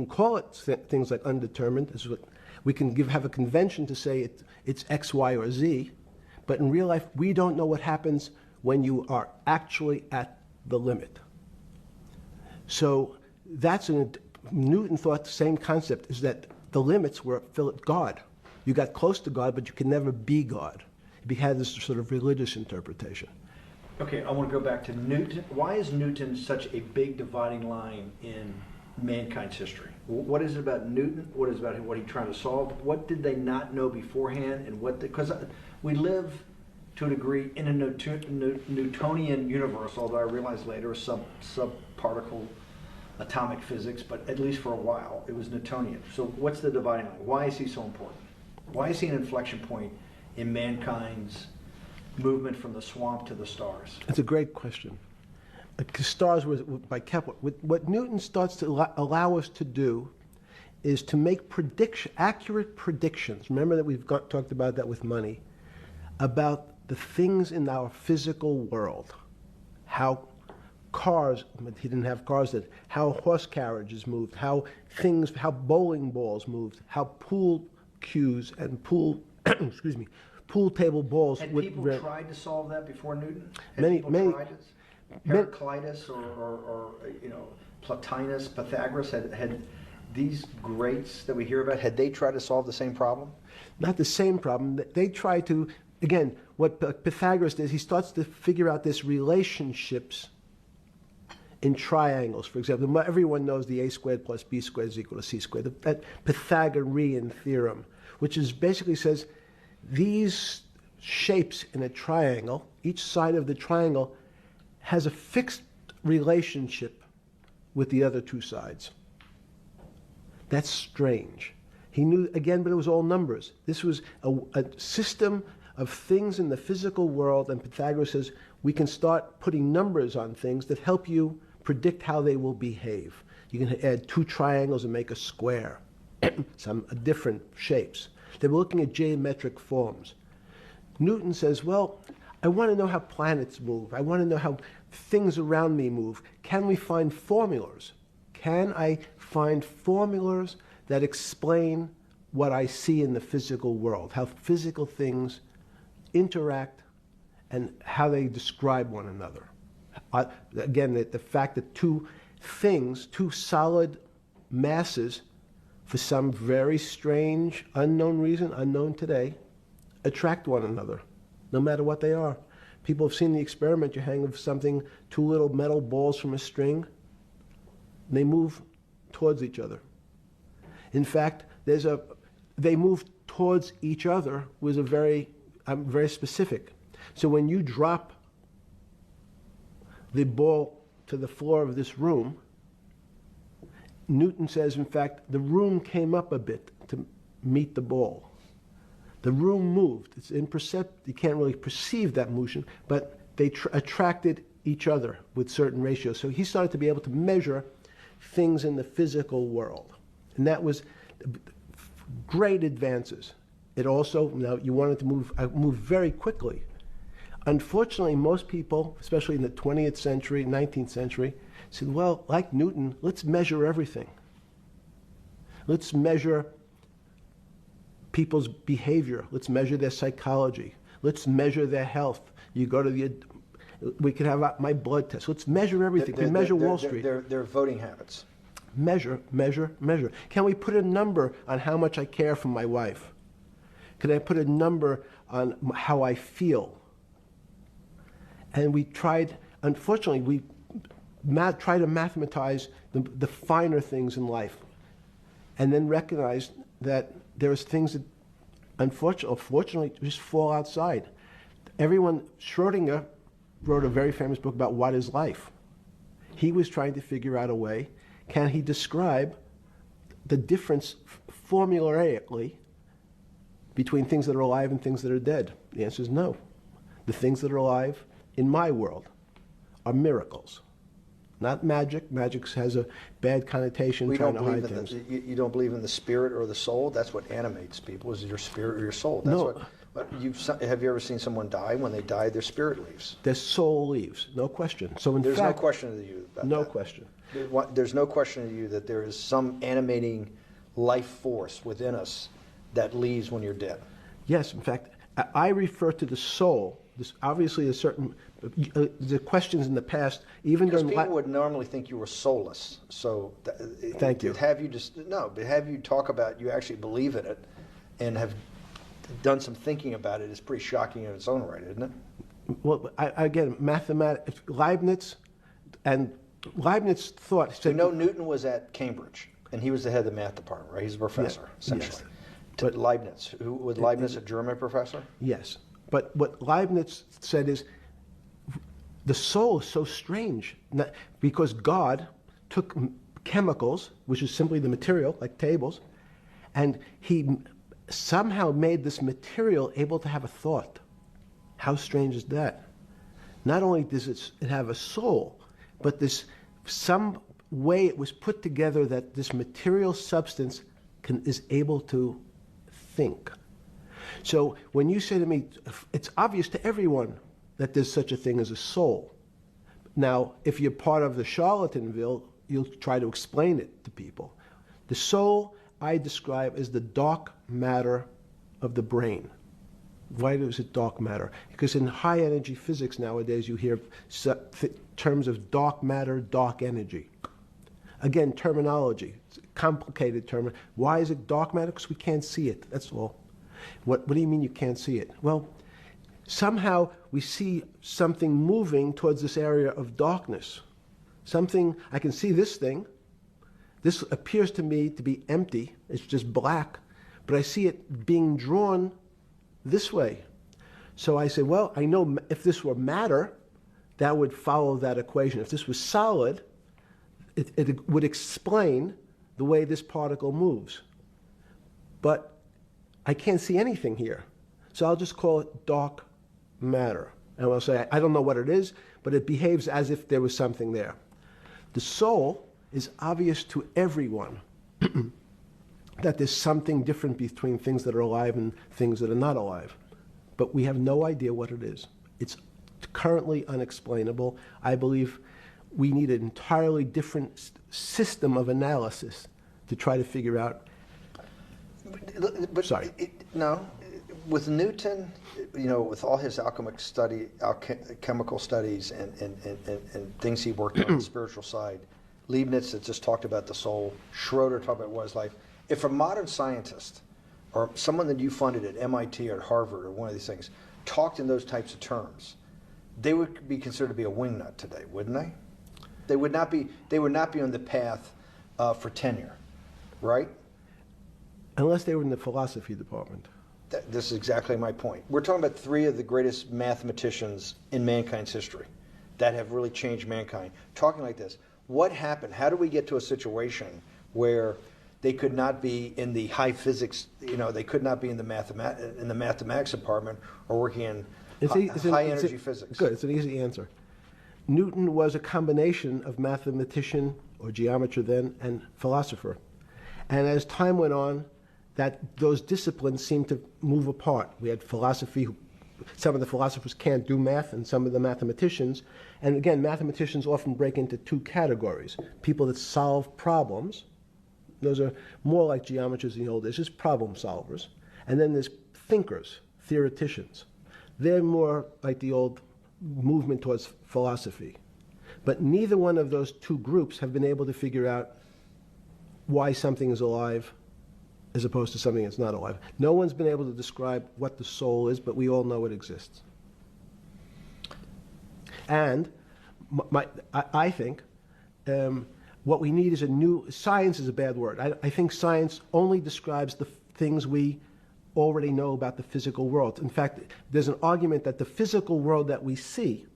call it things like undetermined. We can have a convention to say it's X, Y, or Z. But in real life, we don't know what happens when you are actually at the limit. So Newton thought the same concept, is that the limits were God. You got close to God, but you could never be God. He had this sort of religious interpretation. Okay, I want to go back to Newton. Why is Newton such a big dividing line in mankind's history? What is it about Newton? What is it about what he's trying to solve? What did they not know beforehand? And because we live to a degree in a Newtonian universe, although I realized later subparticle atomic physics, but at least for a while it was Newtonian. So what's the dividing line? Why is he so important? Why is he an inflection point in mankind's movement from the swamp to the stars? It's a great question. Stars were by Kepler. What Newton starts to allow us to do is to make accurate predictions. Remember that we've talked about that with money, about the things in our physical world, how cars, he didn't have cars then, how horse carriages moved, how bowling balls moved, how pool cues and pool table balls. Had people tried to solve that before Newton? Many. Heraclitus or Plotinus, Pythagoras, had these greats that we hear about, had they tried to solve the same problem? Not the same problem. They tried to again, what Pythagoras does, he starts to figure out this relationships in triangles. For example, everyone knows the a squared plus b squared is equal to c squared, that Pythagorean theorem, which is basically says these shapes in a triangle, each side of the triangle has a fixed relationship with the other two sides. That's strange. He knew, again, but it was all numbers. This was a system of things in the physical world, and Pythagoras says we can start putting numbers on things that help you predict how they will behave. You can add two triangles and make a square, some different shapes. They were looking at geometric forms. Newton says, well, I want to know how planets move. I want to know how things around me move. Can we find formulas? Can I find formulas that explain what I see in the physical world, how physical things interact and how they describe one another? Again, the fact that two things, two solid masses, for some very strange, unknown reason, unknown today, attract one another, no matter what they are. People have seen the experiment. You hang something, two little metal balls from a string, and they move towards each other. In fact, they move towards each other was very specific. So when you drop the ball to the floor of this room, Newton says, in fact, the room came up a bit to meet the ball. The room moved. It's imperceptible. You can't really perceive that motion, but they attracted each other with certain ratios. So he started to be able to measure things in the physical world. And that was great advances. It also, now you wanted to move very quickly. Unfortunately, most people, especially in the 20th century, 19th century, said, well, like Newton, let's measure everything. Let's measure people's behavior. Let's measure their psychology. Let's measure their health. You go to we could have my blood test. Let's measure everything. We measure Wall Street. Their voting habits. Measure, measure, measure. Can we put a number on how much I care for my wife? Can I put a number on how I feel? And we tried, unfortunately, we try to mathematize the finer things in life, and then recognize that there's things that, unfortunately, just fall outside. Schrodinger wrote a very famous book about what is life. He was trying to figure out a way, can he describe the difference formulaically between things that are alive and things that are dead? The answer is no. The things that are alive in my world are miracles, not magic. Magic has a bad connotation, trying to hide things. You don't believe in the spirit or the soul? That's what animates people, is your spirit or your soul. That's No. Have you ever seen someone die? When they die, their spirit leaves. Their soul leaves, no question. So in There's fact, no question to you about no that. question. There's no question to you that there is some animating life force within us that leaves when you're dead. Yes, in fact, I refer to the soul. This obviously is certain. The questions in the past, even Because during people would normally think you were soulless. So Thank you. But have you talk about you actually believe in it and have done some thinking about it is pretty shocking in its own right, isn't it? Well, again, mathematics, Leibniz thought. So Newton was at Cambridge, and he was the head of the math department, right? He's a professor, essentially. Yes. But Leibniz, was Leibniz a German professor? Yes, but what Leibniz said is the soul is so strange because God took chemicals, which is simply the material, like tables, and he somehow made this material able to have a thought. How strange is that? Not only does it have a soul, but some way it was put together that this material substance is able to think. So when you say to me, it's obvious to everyone that there's such a thing as a soul. Now, if you're part of the Charlatanville, you'll try to explain it to people. The soul I describe as the dark matter of the brain. Why is it dark matter? Because in high energy physics nowadays you hear terms of dark matter, dark energy. Again, terminology, it's a complicated term. Why is it dark matter? Because we can't see it, that's all. What do you mean you can't see it? Well, somehow we see something moving towards this area of darkness. Something, I can see this thing. This appears to me to be empty. It's just black. But I see it being drawn this way. So I say, well, I know if this were matter, that would follow that equation. If this was solid, it would explain the way this particle moves. But I can't see anything here. So I'll just call it dark matter. And I'll say, I don't know what it is, but it behaves as if there was something there. The soul is obvious to everyone that there's something different between things that are alive and things that are not alive. But we have no idea what it is. It's currently unexplainable. I believe we need an entirely different system of analysis to try to figure out. But Sorry. No, with Newton, with all his chemical studies and things he worked on the spiritual side, Leibniz had just talked about the soul, Schroeder talked about what is life. If a modern scientist or someone that you funded at MIT or at Harvard or one of these things talked in those types of terms, they would be considered to be a wingnut today, wouldn't they? They would not be on the path for tenure, right? Unless they were in the philosophy department. This is exactly my point. We're talking about three of the greatest mathematicians in mankind's history that have really changed mankind. Talking like this, what happened? How do we get to a situation where they could not be in the high physics, they could not be in the mathematics department or working in high energy physics? Good, it's an easy answer. Newton was a combination of mathematician or geometer then and philosopher. And as time went on, those disciplines seemed to move apart. We had philosophy, some of the philosophers can't do math, and some of the mathematicians. And again, mathematicians often break into two categories. People that solve problems, those are more like geometers in the old days, just problem solvers. And then there's thinkers, theoreticians. They're more like the old movement towards philosophy. But neither one of those two groups have been able to figure out why something is alive as opposed to something that's not alive. No one's been able to describe what the soul is, but we all know it exists. And I think what we need is science is a bad word. I think science only describes the things we already know about the physical world. In fact, there's an argument that the physical world that we see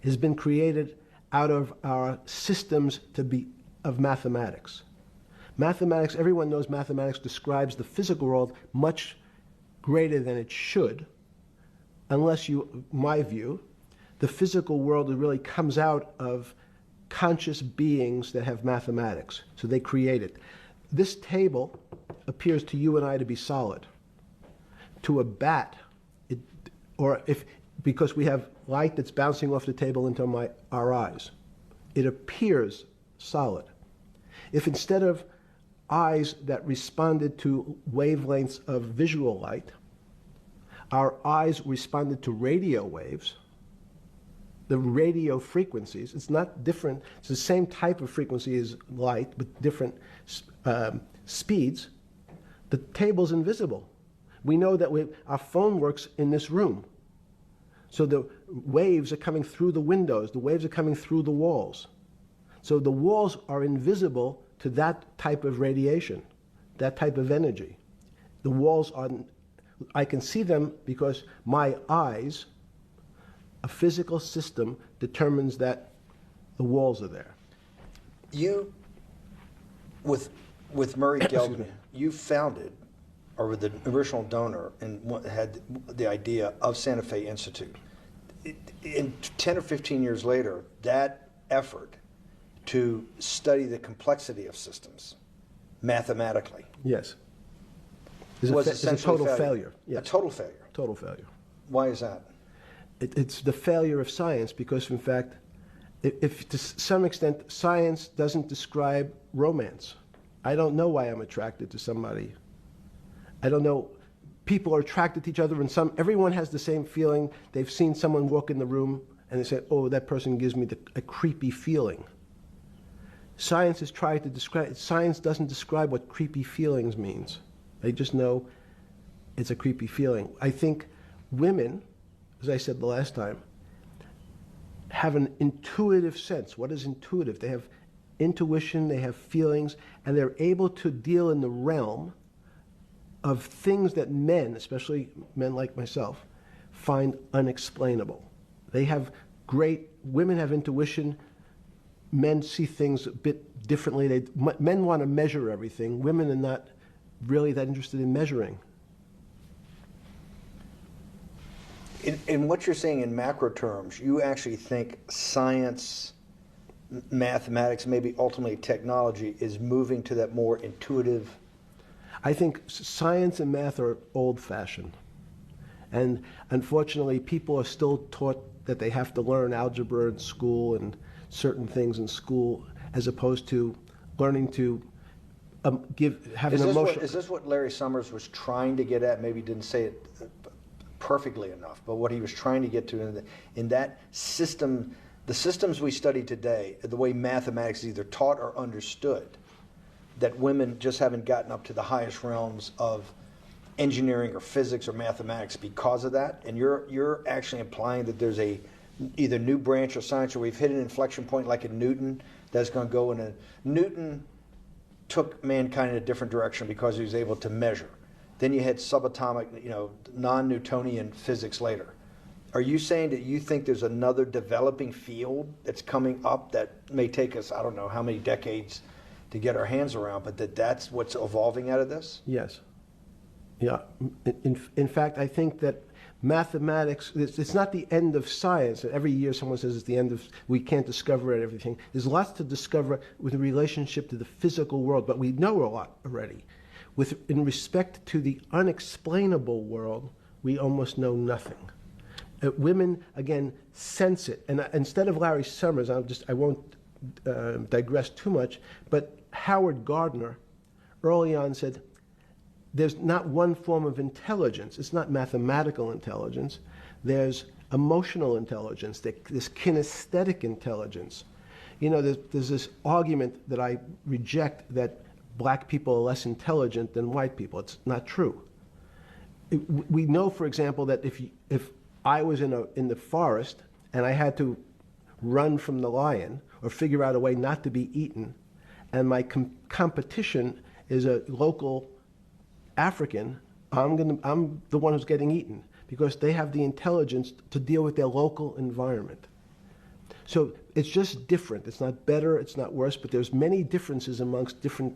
has been created out of our systems of mathematics. Mathematics, everyone knows mathematics describes the physical world much greater than it should, unless my view, the physical world really comes out of conscious beings that have mathematics. So they create it. This table appears to you and I to be solid. To a bat, because we have light that's bouncing off the table into our eyes, it appears solid. If instead of eyes that responded to wavelengths of visual light, our eyes responded to radio waves, the radio frequencies, it's not different, it's the same type of frequency as light, but different speeds, the table's invisible. We know that our phone works in this room. So the waves are coming through the windows, the waves are coming through the walls. So the walls are invisible to that type of radiation, that type of energy. The walls I can see them because my eyes, a physical system determines that the walls are there. You, with Murray Geldman, you founded, or were the original donor, and had the idea of Santa Fe Institute. In 10 or 15 years later, that effort to study the complexity of systems mathematically. Yes. It's a total failure. Yes. A total failure. Total failure. Why is that? It's the failure of science because, in fact, if to some extent science doesn't describe romance. I don't know why I'm attracted to somebody. I don't know. People are attracted to each other, and everyone has the same feeling. They've seen someone walk in the room, and they say, "Oh, that person gives me a creepy feeling." Science has tried to describe. Science doesn't describe what creepy feelings means. They just know it's a creepy feeling. I think women as I said the last time, have an intuitive sense. What is intuitive? They have intuition, they have feelings, and they're able to deal in the realm of things that men, especially men like myself, find unexplainable. They have women have intuition, men see things a bit differently. Men want to measure everything. Women are not really that interested in measuring. In what you're saying in macro terms, you actually think science, mathematics, maybe ultimately technology is moving to that more intuitive? I think science and math are old-fashioned. And unfortunately, people are still taught that they have to learn algebra in school and certain things in school, as opposed to learning to have an emotion. Is this what Larry Summers was trying to get at? Maybe he didn't say it perfectly enough, but what he was trying to get to in that system, the systems we study today, the way mathematics is either taught or understood, that women just haven't gotten up to the highest realms of engineering or physics or mathematics because of that, and you're actually implying that there's a either new branch of science, or we've hit an inflection point like in Newton that's going to go in a Newton took mankind in a different direction because he was able to measure. Then you had subatomic, non-Newtonian physics later. Are you saying that you think there's another developing field that's coming up that may take us, I don't know how many decades to get our hands around, but that's what's evolving out of this? Yes. Yeah. In fact, I think that mathematics, it's not the end of science. Every year someone says it's the end of, we can't discover everything. There's lots to discover with relationship to the physical world, but we know a lot already. In respect to the unexplainable world, we almost know nothing. Women, again, sense it. And instead of Larry Summers, I won't digress too much, but Howard Gardner early on said, there's not one form of intelligence. It's not mathematical intelligence. There's emotional intelligence, this kinesthetic intelligence. There's this argument that I reject that black people are less intelligent than white people. It's not true. We know, for example, that if I was in the forest and I had to run from the lion or figure out a way not to be eaten, and my competition is a local African, I'm the one who's getting eaten because they have the intelligence to deal with their local environment. So it's just different. It's not better, it's not worse, but there's many differences amongst different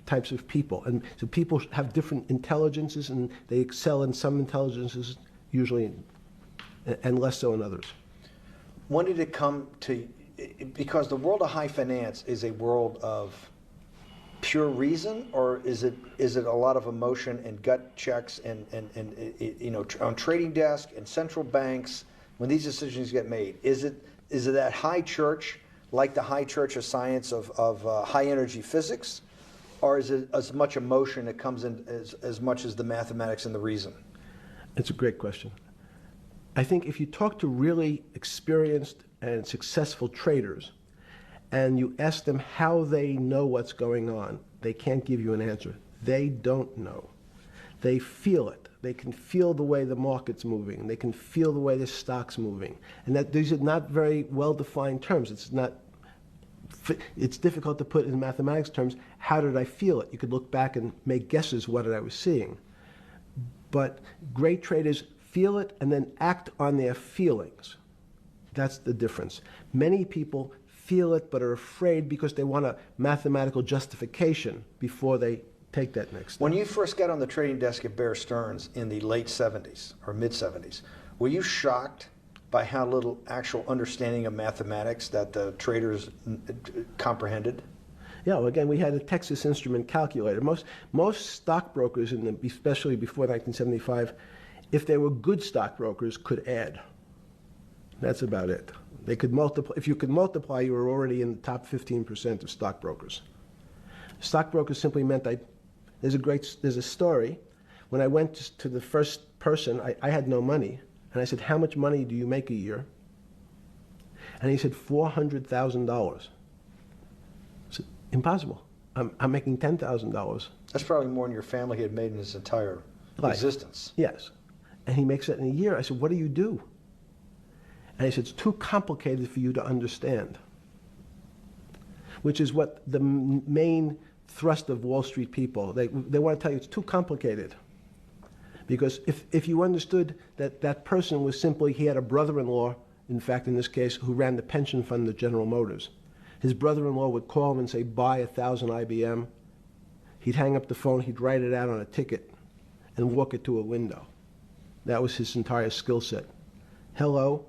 types of people. And so people have different intelligences, and they excel in some intelligences usually, and less so in others. When did it come to, because the world of high finance is a world of pure reason, or is it a lot of emotion and gut checks and on trading desk and central banks when these decisions get made? Is it that high church, like the high church of science of high energy physics, or is it as much emotion that comes in as much as the mathematics and the reason? It's a great question. I think if you talk to really experienced and successful traders, and you ask them how they know what's going on, they can't give you an answer. They don't know. They feel it. They can feel the way the market's moving. They can feel the way the stock's moving. And that these are not very well-defined terms. It's difficult to put in mathematics terms, how did I feel it? You could look back and make guesses what I was seeing. But great traders feel it and then act on their feelings. That's the difference. Many people feel it but are afraid because they want a mathematical justification before they take that next step. When you first got on the trading desk at Bear Stearns in the late 70s or mid 70s, were you shocked by how little actual understanding of mathematics that the traders comprehended? Yeah, well, again, we had a Texas Instrument calculator. Most stockbrokers, especially before 1975, if they were good stockbrokers, could add. That's about it. They could multiply. If you could multiply, you were already in the top 15% of stockbrokers. Stockbrokers simply meant there's a story. When I went to the first person, I had no money, and I said, "How much money do you make a year?" And he said, $400,000. I said, "Impossible. I'm making $10,000." That's probably more than your family had made in its entire existence. Yes. And he makes it in a year. I said, "What do you do?" And he said, it's too complicated for you to understand, which is what the main thrust of Wall Street people, they want to tell you it's too complicated. Because if you understood that that person was simply, he had a brother-in-law, in fact, in this case, who ran the pension fund at General Motors. His brother-in-law would call him and say, buy 1,000 IBM. He'd hang up the phone, he'd write it out on a ticket and walk it to a window. That was his entire skill set. Hello,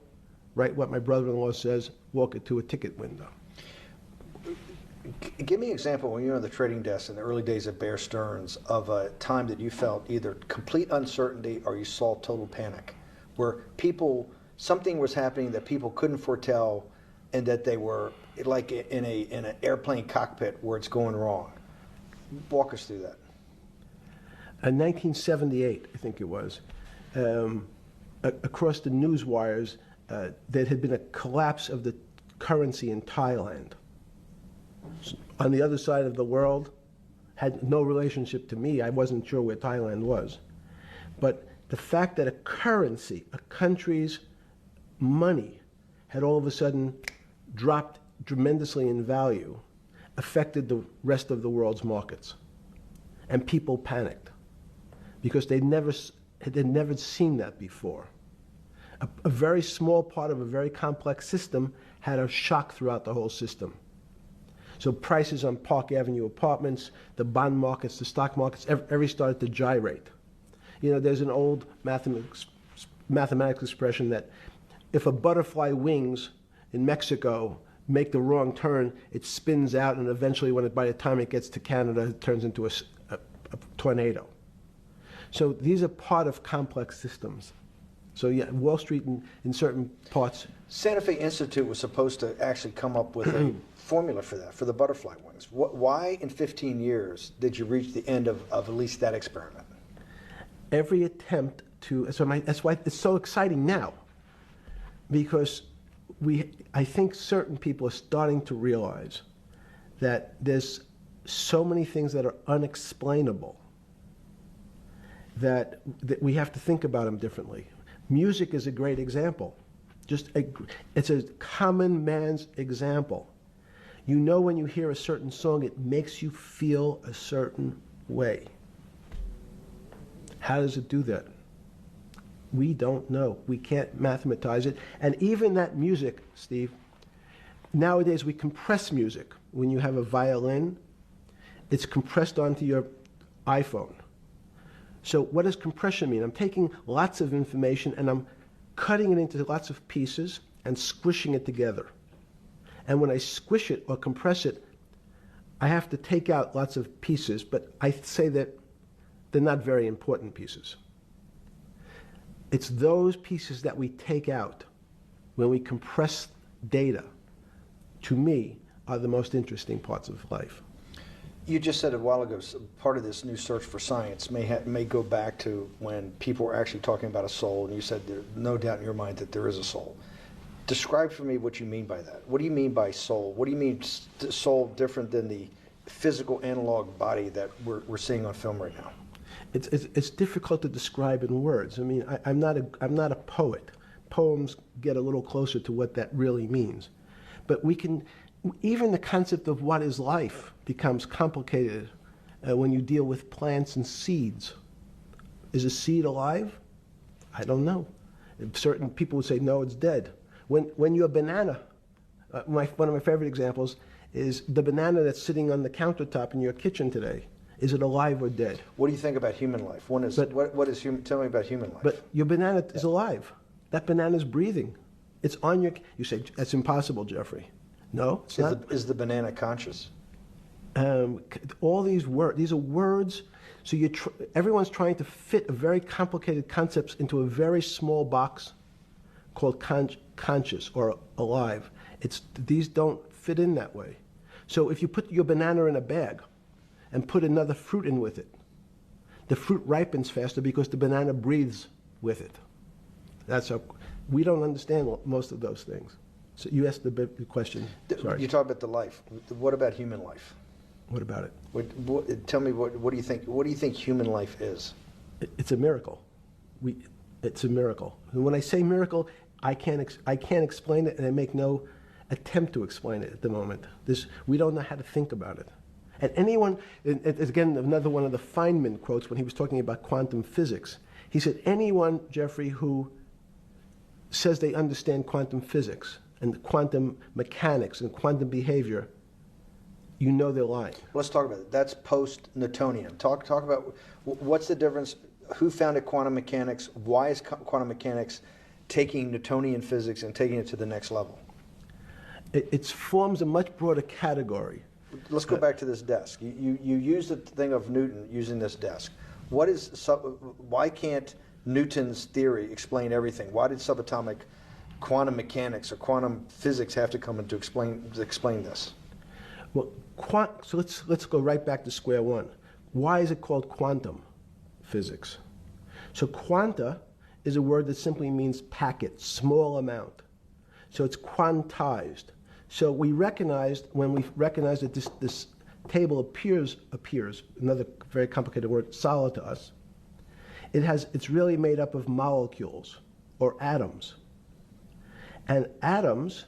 write what my brother-in-law says, walk it to a ticket window. Give me an example when you were on the trading desk in the early days of Bear Stearns of a time that you felt either complete uncertainty or you saw total panic, where people, something was happening that people couldn't foretell and that they were like in an airplane cockpit where it's going wrong. Walk us through that. In 1978, I think it was, across the news wires, there had been a collapse of the currency in Thailand. On the other side of the world, had no relationship to me. I wasn't sure where Thailand was. But the fact that a currency, a country's money, had all of a sudden dropped tremendously in value affected the rest of the world's markets. And people panicked because they'd never seen that before. A very small part of a very complex system had a shock throughout the whole system. So prices on Park Avenue apartments, the bond markets, the stock markets, every started to gyrate. You know, there's an old mathematics expression that if a butterfly wings in Mexico make the wrong turn, it spins out, and eventually, by the time it gets to Canada, it turns into a tornado. So these are part of complex systems. So yeah, Wall Street in certain parts. Santa Fe Institute was supposed to actually come up with a formula for that, for the butterfly wings. Why in 15 years did you reach the end of at least that experiment? Every attempt to, that's why it's so exciting now, because I think certain people are starting to realize that there's so many things that are unexplainable that we have to think about them differently. Music is a great example. It's a common man's example. You know, when you hear a certain song, it makes you feel a certain way. How does it do that? We don't know. We can't mathematize it. And even that music, Steve, nowadays we compress music. When you have a violin, it's compressed onto your iPhone. So what does compression mean? I'm taking lots of information and I'm cutting it into lots of pieces and squishing it together. And when I squish it or compress it, I have to take out lots of pieces, but I say that they're not very important pieces. It's those pieces that we take out when we compress data, to me, are the most interesting parts of life. You just said a while ago, part of this new search for science may go back to when people were actually talking about a soul, and you said there's no doubt in your mind that there is a soul. Describe for me what you mean by that. What do you mean by soul? What do you mean soul different than the physical analog body that we're seeing on film right now? It's difficult to describe in words. I mean, I'm not a poet. Poems get a little closer to what that really means. But even the concept of what is life becomes complicated when you deal with plants and seeds. Is a seed alive? I don't know. Certain people would say, no, it's dead. When you're a banana, one of my favorite examples is the banana that's sitting on the countertop in your kitchen today. Is it alive or dead? What do you think about human life? What is human? Tell me about human life. But your banana is alive. That banana is breathing. It's on your. You say that's impossible, Jeffrey. No, it's not. Is the banana conscious? All these words. These are words. So everyone's trying to fit a very complicated concepts into a very small box called conscious or alive. These don't fit in that way. So if you put your banana in a bag and put another fruit in with it, the fruit ripens faster because the banana breathes with it. We don't understand most of those things. So you asked the big question. Sorry. You talk about the life. What about human life? What about it? Tell me what do you think? What do you think human life is? It's a miracle. It's a miracle. And when I say miracle, I can't explain it, and I make no attempt to explain it at the moment. We don't know how to think about it. And anyone, again, another one of the Feynman quotes when he was talking about quantum physics, he said, anyone, Jeffrey, who says they understand quantum physics and quantum mechanics and quantum behavior, you know they're lying. Let's talk about it. That's post-Newtonian. Talk about what's the difference, who founded quantum mechanics, why is quantum mechanics taking Newtonian physics and taking it to the next level? It forms a much broader category. Let's go back to this desk. You use the thing of Newton using this desk. Why can't Newton's theory explain everything? Why did subatomic quantum mechanics or quantum physics have to come in to explain this? Well, so let's go right back to square one. Why is it called quantum physics? So quanta is a word that simply means packet, small amount. So it's quantized. So we recognized, when we recognized that this table appears, another very complicated word, solid to us, it's really made up of molecules or atoms. And atoms,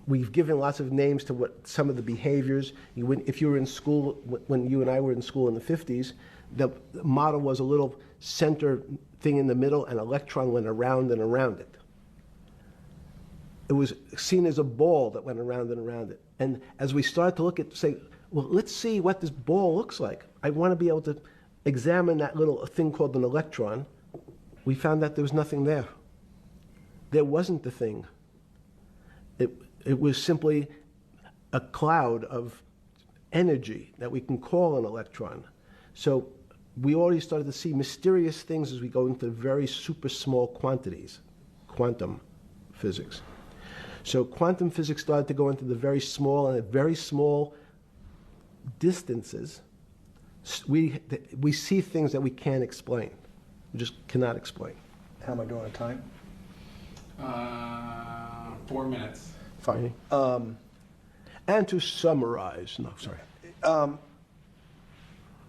we've given lots of names to what some of the behaviors. If you were in school, when you and I were in school in the 50s, the model was a little center thing in the middle, and an electron went around and around it. It was seen as a ball that went around and around it. And as we started to look at, say, well, let's see what this ball looks like. I want to be able to examine that little thing called an electron. We found that there was nothing there. There wasn't the thing. It was simply a cloud of energy that we can call an electron. So we already started to see mysterious things as we go into very super small quantities, quantum physics. So quantum physics started to go into the very small, and at very small distances, we see things that we can't explain. We just cannot explain. How am I doing on time? 4 minutes. Fine. And to summarize, no, sorry.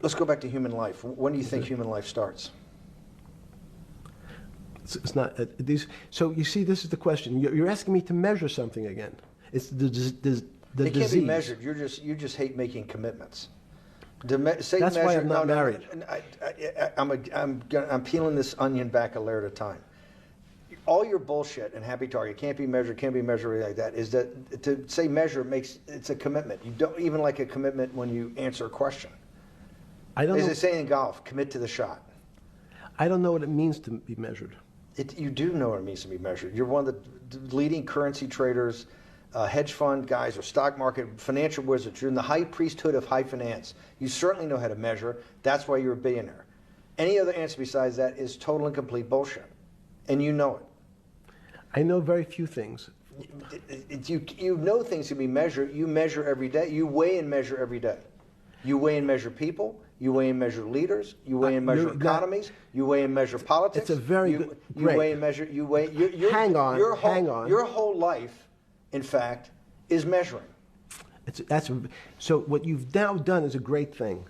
Let's go back to human life. When do you think human life starts? It's not these. So you see, this is the question. You're asking me to measure something again. It's the disease. It can't be measured. You just hate making commitments. That's why I'm not married. I'm peeling this onion back a layer at a time. All your bullshit and happy target can't be measured like that. Is that to say measure it's a commitment. You don't even like a commitment when you answer a question. I don't. As they say in golf, commit to the shot. I don't know what it means to be measured. You do know what it means to be measured. You're one of the leading currency traders, hedge fund guys, or stock market financial wizards. You're in the high priesthood of high finance. You certainly know how to measure. That's why you're a billionaire. Any other answer besides that is total and complete bullshit, and you know it. I know very few things. You know things can be measured. You measure every day. You weigh and measure every day. You weigh and measure people. You weigh and measure leaders. You weigh and measure economies. You weigh and measure politics. It's a very good. You weigh and measure. You weigh. Hang on. Your whole life, in fact, is measuring. So what you've now done is a great thing,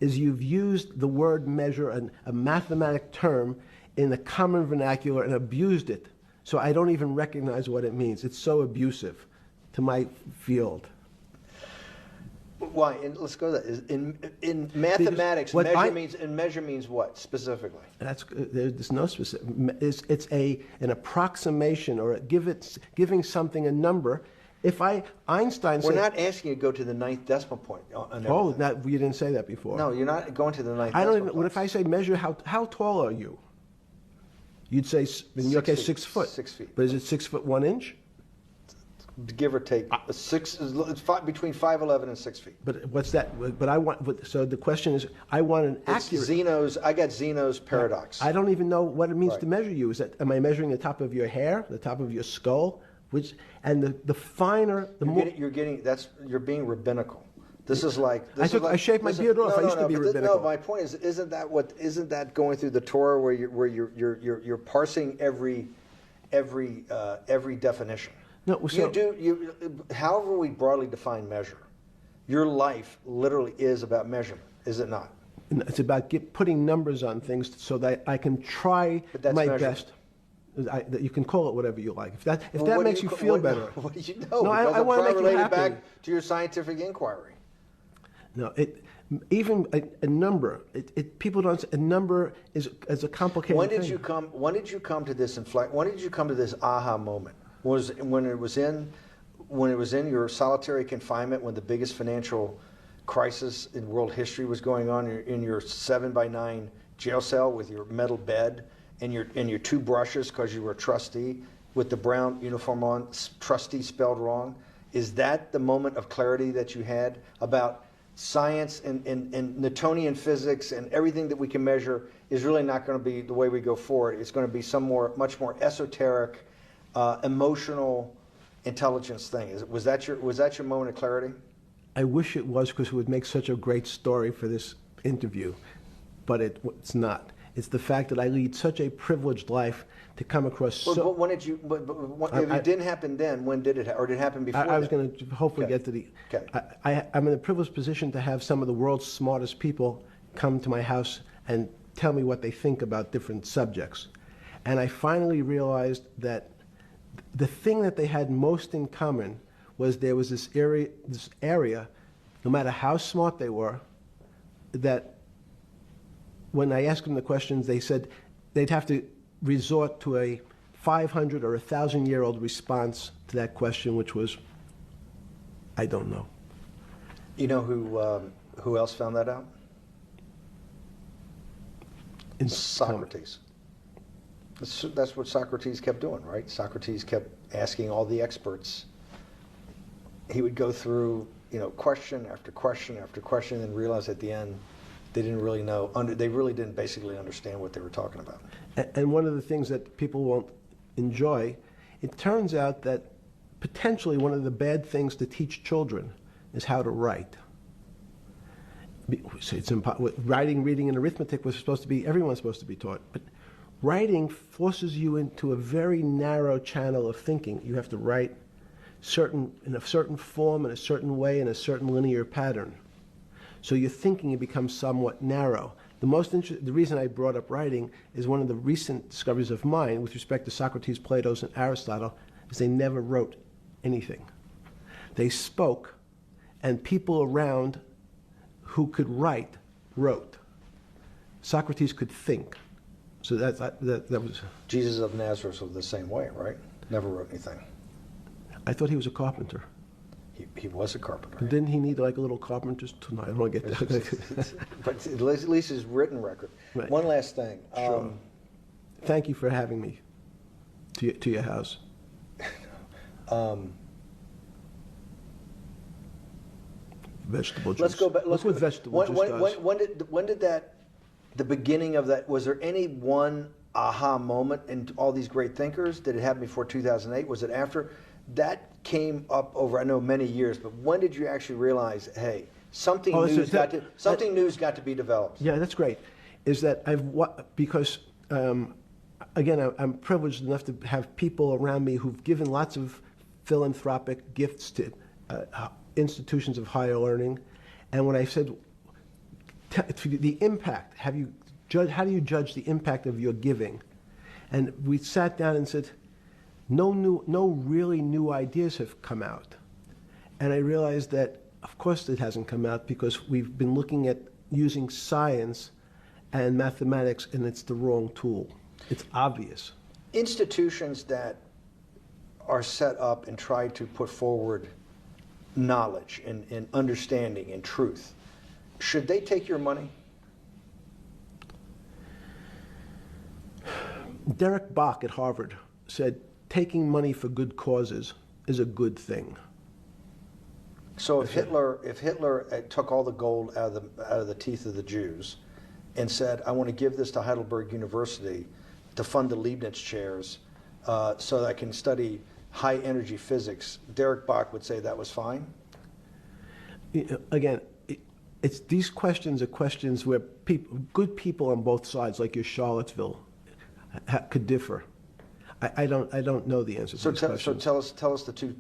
is you've used the word measure, a mathematic term, in the common vernacular, and abused it. So I don't even recognize what it means. It's so abusive to my field. Why? And let's go to that. In mathematics, measure means what specifically? There's no specific. It's an approximation, or giving something a number. Einstein said, we're not asking you to go to the 9th decimal point. You didn't say that before. No, you're not going to the 9th. I don't even. What if I say measure how tall are you? You'd say, in your case, 6 foot. 6 feet. But is it 6 foot 1 inch? Give or take, between 5'11" and 6 feet. But what's that? So the question is, I want an accurate. I got Zeno's paradox. I don't even know what it means to measure you. Am I measuring the top of your hair, the top of your skull, the finer, the more. You're being rabbinical. This is like. I shaved my beard off. I used to be rabbinical. No, my point is, isn't that going through the Torah where you're parsing every definition? No, so, however we broadly define measure, your life literally is about measurement, is it not? It's about putting numbers on things so that I can try my best. That you can call it whatever you like. If Well, that what do makes you feel better. What do you know? No, I Because I'm wanna trying make you relate it happy. back to your scientific inquiry. No, even a number. People don't. A number is a complicated When thing. did you come? When did you come to this When did you come to this aha moment? Was when it was in your solitary confinement, when the biggest financial crisis in world history was going on, in your 7x9 jail cell with your metal bed and your two brushes because you were a trustee with the brown uniform on, trustee spelled wrong. Is that the moment of clarity that you had about science and Newtonian physics and everything that we can measure is really not going to be the way we go forward? It's going to be much more esoteric, emotional intelligence thing. Was that your moment of clarity? I wish it was, because it would make such a great story for this interview, but it's not. It's the fact that I lead such a privileged life to come across so... But when did you... if it didn't happen then, when did it... Or did it happen before I was then? going to hopefully get to the... Okay. I'm in a privileged position to have some of the world's smartest people come to my house and tell me what they think about different subjects. And I finally realized that the thing that they had most in common was there was this area, no matter how smart they were, that when I asked them the questions, they said they'd have to resort to a 500 or 1,000-year-old response to that question, which was, I don't know. You know who else found that out? Socrates. That's what Socrates kept doing, right? Socrates kept asking all the experts. He would go through, question after question after question, and realize at the end they didn't really know. They really didn't basically understand what they were talking about. And one of the things that people won't enjoy, it turns out that potentially one of the bad things to teach children is how to write. So writing, reading, and arithmetic was supposed to be, everyone's supposed to be taught. But writing forces you into a very narrow channel of thinking. You have to write in a certain form, in a certain way, in a certain linear pattern. So your thinking becomes somewhat narrow. The reason I brought up writing is one of the recent discoveries of mine with respect to Socrates, Plato, and Aristotle is they never wrote anything. They spoke, and people around who could write wrote. Socrates could think. So that was... Jesus of Nazareth was the same way, right? Never wrote anything. I thought he was a carpenter. He was a carpenter. But didn't he need like a little carpenter's tool? I don't want to get that. But at least his written record. Right. One last thing. Sure. Thank you for having me to your house. Vegetable juice. Let's go back. Look what vegetable juice does. When did the beginning of that, was there any one aha moment in all these great thinkers? Did it happen before 2008? Was it after? That came up over, I know, many years, but when did you actually realize, hey, something new's got to be developed? Yeah, that's great. Is that because again, I'm privileged enough to have people around me who've given lots of philanthropic gifts to institutions of higher learning, and when I said the impact, how do you judge the impact of your giving? And we sat down and said, no really new ideas have come out. And I realized that, of course, it hasn't come out because we've been looking at using science and mathematics, and it's the wrong tool. It's obvious. Institutions that are set up and try to put forward knowledge and understanding and truth, should they take your money? Derek Bach at Harvard said, taking money for good causes is a good thing. So if Hitler took all the gold out of the teeth of the Jews and said, I want to give this to Heidelberg University to fund the Leibniz chairs so that I can study high energy physics, Derek Bach would say that was fine? Again, these questions are questions where good people on both sides, like your Charlottesville, could differ. I don't know the answer to these questions. So tell us the two.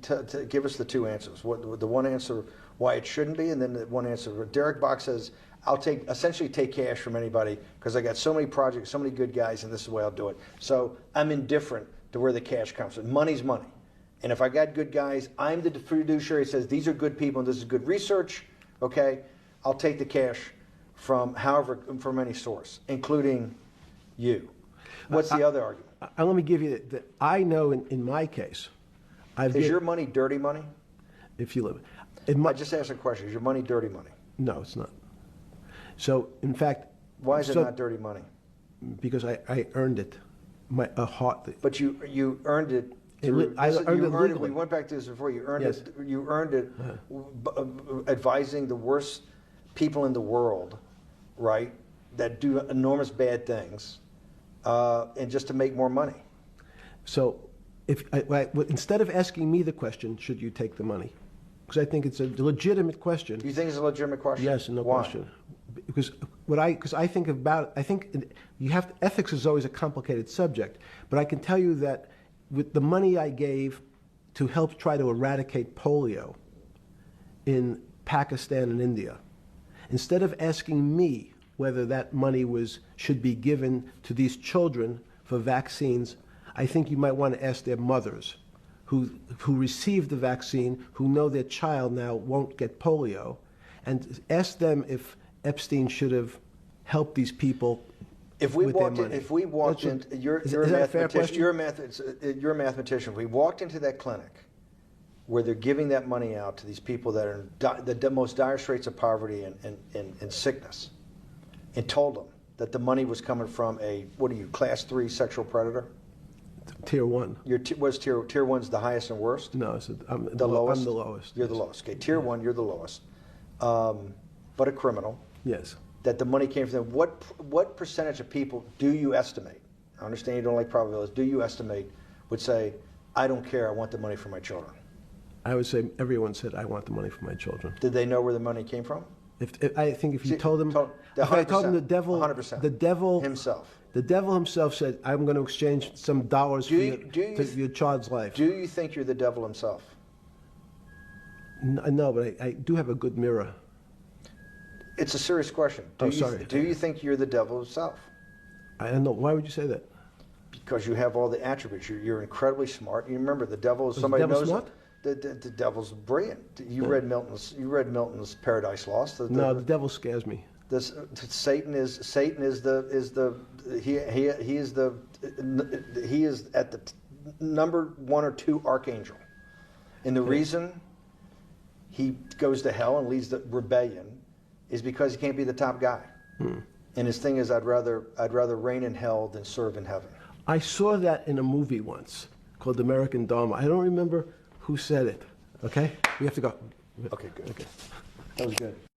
Give us the two answers. The one answer why it shouldn't be, and then the one answer. Derek Bach says I'll essentially take cash from anybody because I got so many projects, so many good guys, and this is the way I'll do it. So I'm indifferent to where the cash comes from. Money's money. And if I got good guys, I'm the fiduciary that says these are good people and this is good research, okay? I'll take the cash from any source, including you. What's the other argument? Let me give you that. I know in my case, Is your money dirty money? if you live, I just asked a question. Is your money dirty money? no, it's not. So in fact, Why is it not dirty money? because I earned it, But you earned it. I earned it legally. We went back to this before. You earned Yes. it. You earned it advising the worst people in the world, right? That do enormous bad things, and just to make more money. So instead of asking me the question, should you take the money? Because I think it's a legitimate question. Do you think it's a legitimate question? Yes, no Why? question. Because I think ethics is always a complicated subject, but I can tell you that with the money I gave to help try to eradicate polio in Pakistan and India, instead of asking me whether that money should be given to these children for vaccines, I think you might want to ask their mothers who received the vaccine, who know their child now won't get polio, and ask them if Epstein should have helped these people with their money. If we walked in, you're a mathematician. You're a mathematician. If we walked into that clinic where they're giving that money out to these people that are in the most dire straits of poverty and sickness, and told them that the money was coming from class 3 sexual predator? Tier 1. What's tier 1's the highest and worst? No, I'm the lowest. I'm the lowest. You're the lowest. Okay, tier 1, you're the lowest. But a criminal. Yes. That the money came from them. What percentage of people do you estimate? I understand you don't like probabilities. Do you estimate would say, I don't care, I want the money for my children? I would say everyone said, I want the money for my children. Did they know where the money came from? I think if you told them, if I told them the devil, 100%. the devil himself. The devil himself said, I'm going to exchange some dollars for your child's life. Do you think you're the devil himself? No, but I do have a good mirror. It's a serious question. Sorry. Do you think you're the devil himself? I don't know. Why would you say that? Because you have all the attributes. You're incredibly smart. You remember the devil is somebody the devil knows. Smart? The devil's brilliant. You read Milton's Paradise Lost. No, the devil scares me. Satan is at the number 1 or 2 archangel, and the reason he goes to hell and leads the rebellion is because he can't be the top guy. And his thing is, I'd rather reign in hell than serve in heaven. I saw that in a movie once called American Dharma. I don't remember who said it. Okay, we have to go. Okay, good. Okay. That was good.